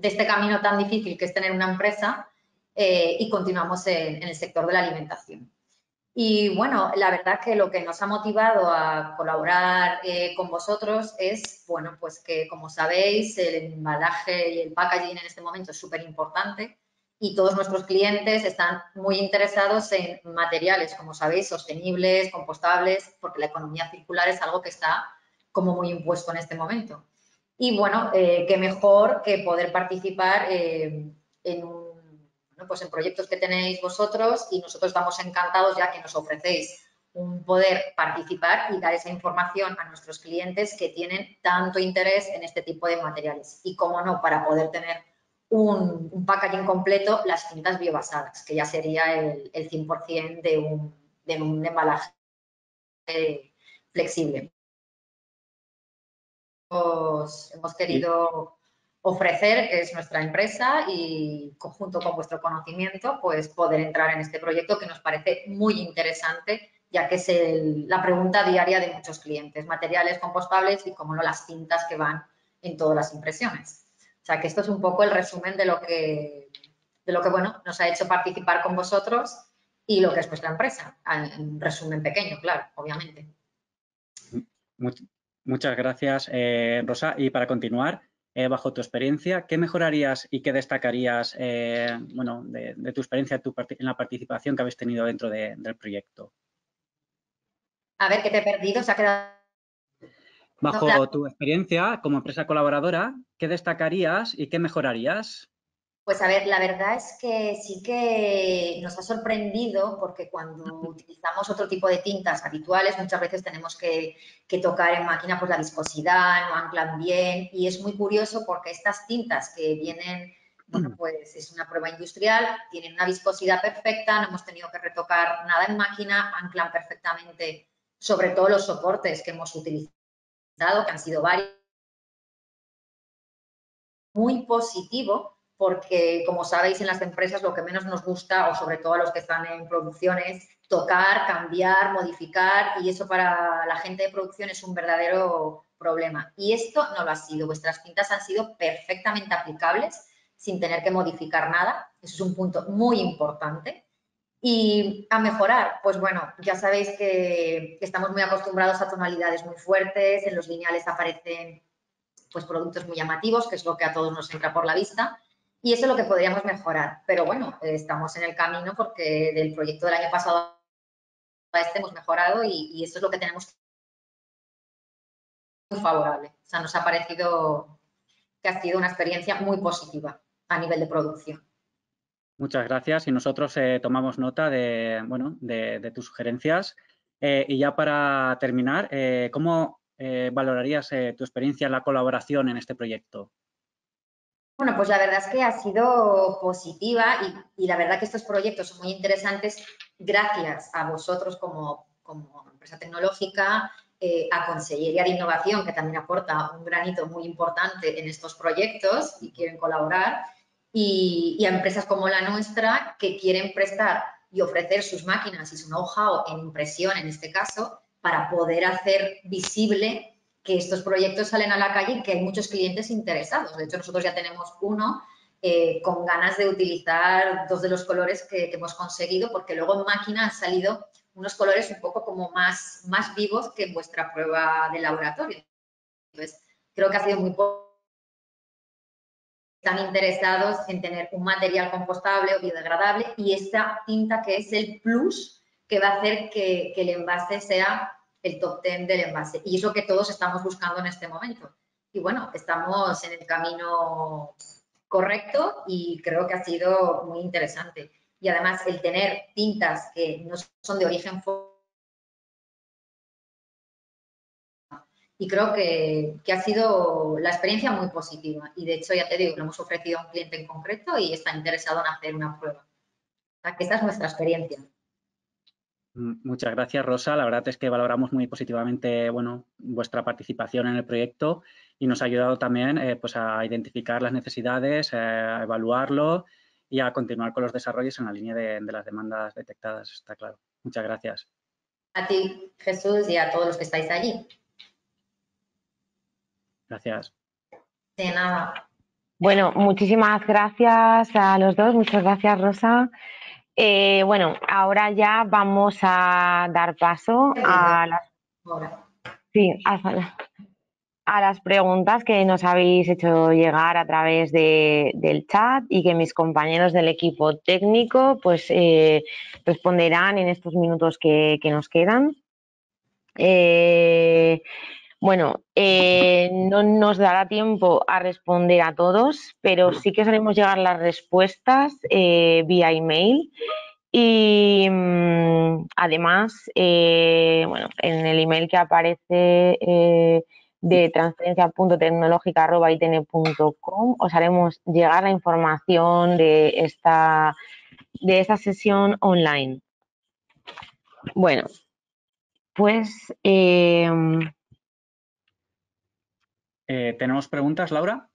este camino tan difícil que es tener una empresa, y continuamos en el sector de la alimentación. Y bueno, la verdad que lo que nos ha motivado a colaborar con vosotros es, bueno, pues que como sabéis, el embalaje y el packaging en este momento es súper importante y todos nuestros clientes están muy interesados en materiales, como sabéis, sostenibles, compostables, porque la economía circular es algo que está como muy impuesto en este momento. Y bueno, qué mejor que poder participar pues en proyectos que tenéis vosotros, y nosotros estamos encantados ya que nos ofrecéis un poder participar y dar esa información a nuestros clientes que tienen tanto interés en este tipo de materiales. Y cómo no, para poder tener un packaging completo, las cintas biobasadas, que ya sería el 100% de un embalaje flexible. Hemos querido ofrecer, que es nuestra empresa, y junto con vuestro conocimiento, pues poder entrar en este proyecto que nos parece muy interesante, ya que es la pregunta diaria de muchos clientes, materiales compostables y, como no, las cintas que van en todas las impresiones. O sea, que esto es un poco el resumen de lo que bueno, nos ha hecho participar con vosotros y lo que es nuestra empresa, en un resumen pequeño, claro, obviamente.
Muchas gracias, Rosa. Y para continuar, bajo tu experiencia, ¿qué mejorarías y qué destacarías bueno, de tu experiencia en la participación que habéis tenido dentro del proyecto?
A ver, que te he perdido, se ha quedado...
Bajo tu experiencia como empresa colaboradora, ¿qué destacarías y qué mejorarías?
Pues a ver, la verdad es que sí que nos ha sorprendido, porque cuando utilizamos otro tipo de tintas habituales muchas veces tenemos que tocar en máquina pues la viscosidad, no anclan bien, y es muy curioso porque estas tintas que vienen, bueno, pues es una prueba industrial, tienen una viscosidad perfecta, no hemos tenido que retocar nada en máquina, anclan perfectamente, sobre todo los soportes que hemos utilizado, que han sido varios. Muy positivo, porque, como sabéis, en las empresas lo que menos nos gusta, o sobre todo a los que están en producción, es tocar, cambiar, modificar, y eso para la gente de producción es un verdadero problema. Y esto no lo ha sido. Vuestras cintas han sido perfectamente aplicables sin tener que modificar nada. Eso es un punto muy importante. Y a mejorar, pues bueno, ya sabéis que estamos muy acostumbrados a tonalidades muy fuertes, en los lineales aparecen pues productos muy llamativos, que es lo que a todos nos entra por la vista, y eso es lo que podríamos mejorar. Pero bueno, estamos en el camino, porque del proyecto del año pasado a este hemos mejorado, y eso es lo que tenemos muy favorable. O sea, nos ha parecido que ha sido una experiencia muy positiva a nivel de producción.
Muchas gracias y nosotros tomamos nota de, bueno, de tus sugerencias. Y ya para terminar, ¿cómo valorarías tu experiencia en la colaboración en este proyecto?
Bueno, pues la verdad es que ha sido positiva y la verdad que estos proyectos son muy interesantes gracias a vosotros como empresa tecnológica, a Consellería de Innovación, que también aporta un granito muy importante en estos proyectos y quieren colaborar, y a empresas como la nuestra que quieren prestar y ofrecer sus máquinas y su know-how en impresión, en este caso, para poder hacer visible que estos proyectos salen a la calle y que hay muchos clientes interesados. De hecho, nosotros ya tenemos uno con ganas de utilizar 2 de los colores que hemos conseguido, porque luego en máquina han salido unos colores un poco como más vivos que en vuestra prueba de laboratorio. Entonces, creo que ha sido muy están interesados en tener un material compostable o biodegradable y esta tinta que es el plus que va a hacer que el envase sea el top 10 del envase. Y es lo que todos estamos buscando en este momento. Y bueno, estamos en el camino correcto y creo que ha sido muy interesante. Y además el tener tintas que no son de origen y creo que ha sido la experiencia muy positiva. Y de hecho, ya te digo, lo hemos ofrecido a un cliente en concreto y está interesado en hacer una prueba. O sea, que esta es nuestra experiencia.
Muchas gracias, Rosa. La verdad es que valoramos muy positivamente, bueno, vuestra participación en el proyecto y nos ha ayudado también pues a identificar las necesidades, a evaluarlo y a continuar con los desarrollos en la línea de las demandas detectadas, está claro. Muchas gracias.
A ti, Jesús, y a todos los que estáis allí.
Gracias.
De nada.
Bueno, muchísimas gracias a los dos. Muchas gracias, Rosa. Bueno, ahora ya vamos a dar paso a las preguntas que nos habéis hecho llegar a través del chat y que mis compañeros del equipo técnico pues responderán en estos minutos que nos quedan. Bueno, no nos dará tiempo a responder a todos, pero sí que os haremos llegar las respuestas vía email. Y además, bueno, en el email que aparece de transferencia.tecnologica@itn.com os haremos llegar la información de esta sesión online. Bueno, pues
¿tenemos preguntas, Laura?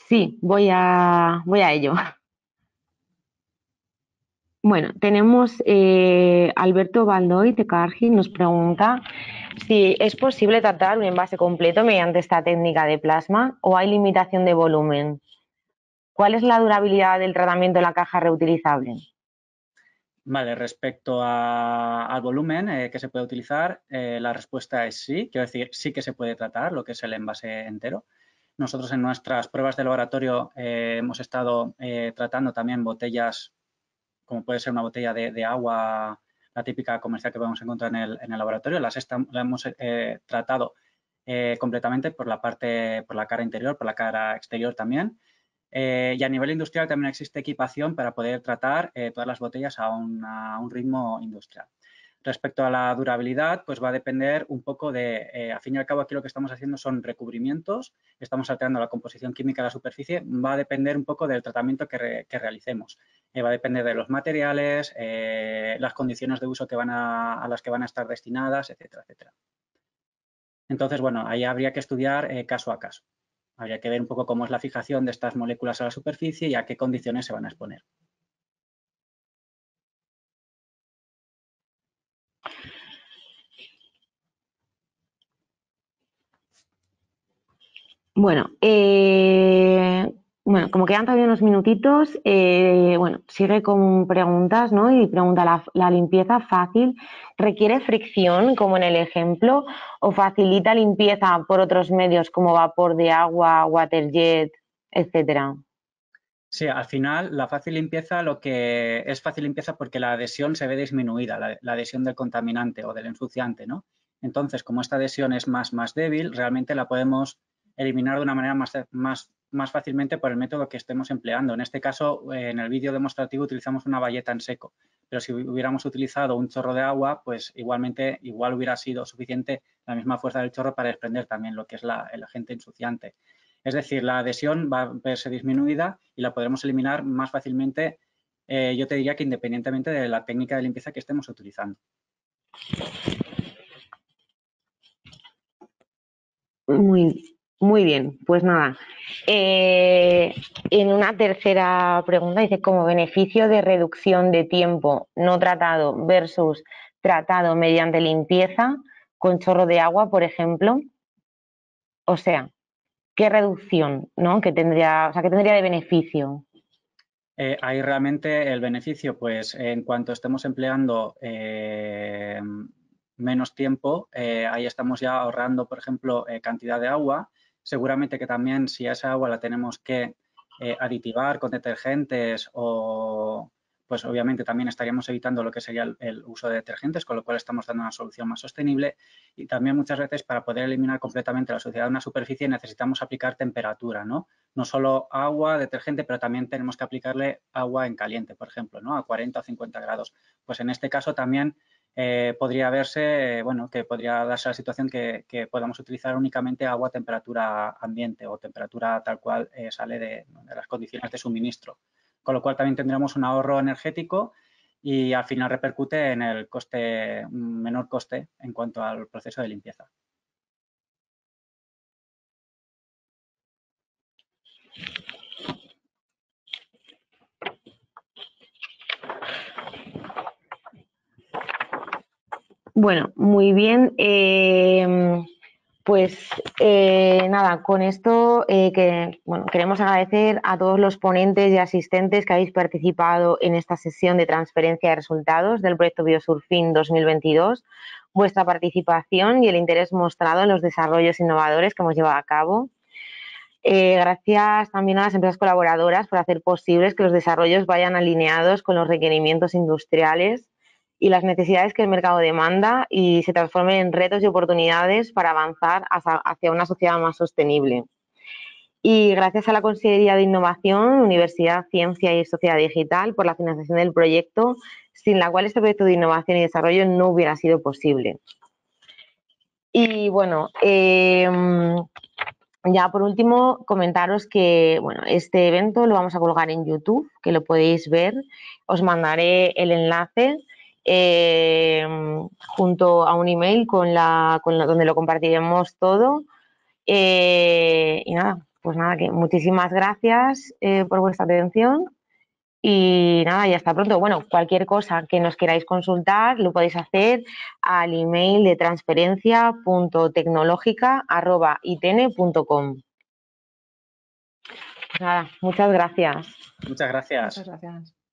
sí, voy a ello. Bueno, tenemos Alberto Baldoy de Cargill nos pregunta si es posible tratar un envase completo mediante esta técnica de plasma o hay limitación de volumen. ¿Cuál es la durabilidad del tratamiento de la caja reutilizable?
Vale, respecto al volumen que se puede utilizar, la respuesta es sí. Quiero decir, sí que se puede tratar lo que es el envase entero. Nosotros en nuestras pruebas de laboratorio hemos estado tratando también botellas, como puede ser una botella de agua, la típica comercial que podemos encontrar en el laboratorio. La hemos tratado completamente por la cara interior, por la cara exterior también. Y a nivel industrial también existe equipación para poder tratar todas las botellas a un ritmo industrial. Respecto a la durabilidad, pues va a depender un poco de, al fin y al cabo aquí lo que estamos haciendo son recubrimientos, estamos alterando la composición química de la superficie, va a depender un poco del tratamiento que realicemos. Va a depender de los materiales, las condiciones de uso a las que van a estar destinadas, etcétera, etcétera. Entonces, bueno, ahí habría que estudiar caso a caso. Habría que ver un poco cómo es la fijación de estas moléculas a la superficie y a qué condiciones se van a exponer.
Bueno, bueno, como quedan todavía unos minutitos, bueno, sigue con preguntas, ¿no? Y pregunta, ¿la limpieza fácil requiere fricción, como en el ejemplo, o facilita limpieza por otros medios como vapor de agua, waterjet, etcétera?
Sí, al final la fácil limpieza lo que es fácil limpieza porque la adhesión se ve disminuida, la adhesión del contaminante o del ensuciante, ¿no? Entonces, como esta adhesión es más débil, realmente la podemos eliminar de una manera más fácilmente por el método que estemos empleando. En este caso, en el vídeo demostrativo utilizamos una bayeta en seco, pero si hubiéramos utilizado un chorro de agua, pues igual hubiera sido suficiente la misma fuerza del chorro para desprender también lo que es el agente ensuciante. Es decir, la adhesión va a verse disminuida y la podremos eliminar más fácilmente, yo te diría que independientemente de la técnica de limpieza que estemos utilizando.
Muy bien, pues nada. En una tercera pregunta dice, como beneficio de reducción de tiempo no tratado versus tratado mediante limpieza con chorro de agua, por ejemplo. O sea, ¿qué reducción, ¿no? ¿Qué tendría de beneficio?
Ahí realmente el beneficio, pues en cuanto estemos empleando menos tiempo, ahí estamos ya ahorrando, por ejemplo, cantidad de agua. Seguramente que también si a esa agua la tenemos que aditivar con detergentes o pues obviamente también estaríamos evitando lo que sería el uso de detergentes, con lo cual estamos dando una solución más sostenible. Y también muchas veces para poder eliminar completamente la suciedad de una superficie necesitamos aplicar temperatura, ¿no? No solo agua, detergente, pero también tenemos que aplicarle agua en caliente, por ejemplo, ¿no? A 40 o 50 grados. Pues en este caso también podría verse, bueno, que podría darse la situación que podamos utilizar únicamente agua a temperatura ambiente o temperatura tal cual sale de las condiciones de suministro. Con lo cual también tendremos un ahorro energético y al final repercute en el coste, menor coste en cuanto al proceso de limpieza.
Bueno, muy bien. Nada, con esto queremos agradecer a todos los ponentes y asistentes que habéis participado en esta sesión de transferencia de resultados del proyecto Biosurfing 2022, vuestra participación y el interés mostrado en los desarrollos innovadores que hemos llevado a cabo. Gracias también a las empresas colaboradoras por hacer posibles que los desarrollos vayan alineados con los requerimientos industriales y las necesidades que el mercado demanda y se transformen en retos y oportunidades para avanzar hacia una sociedad más sostenible. Y gracias a la Consejería de Innovación, Universidad, Ciencia y Sociedad Digital por la financiación del proyecto, sin la cual este proyecto de innovación y desarrollo no hubiera sido posible. Y bueno, ya por último, comentaros que este evento lo vamos a colgar en YouTube, que lo podéis ver. Os mandaré el enlace junto a un email donde lo compartiremos todo. Y nada, pues nada, que muchísimas gracias por vuestra atención. Y nada, y hasta pronto. Bueno, cualquier cosa que nos queráis consultar lo podéis hacer al email de transferencia.tecnologica@itn.com. Nada, muchas gracias.
Muchas gracias.
Muchas gracias.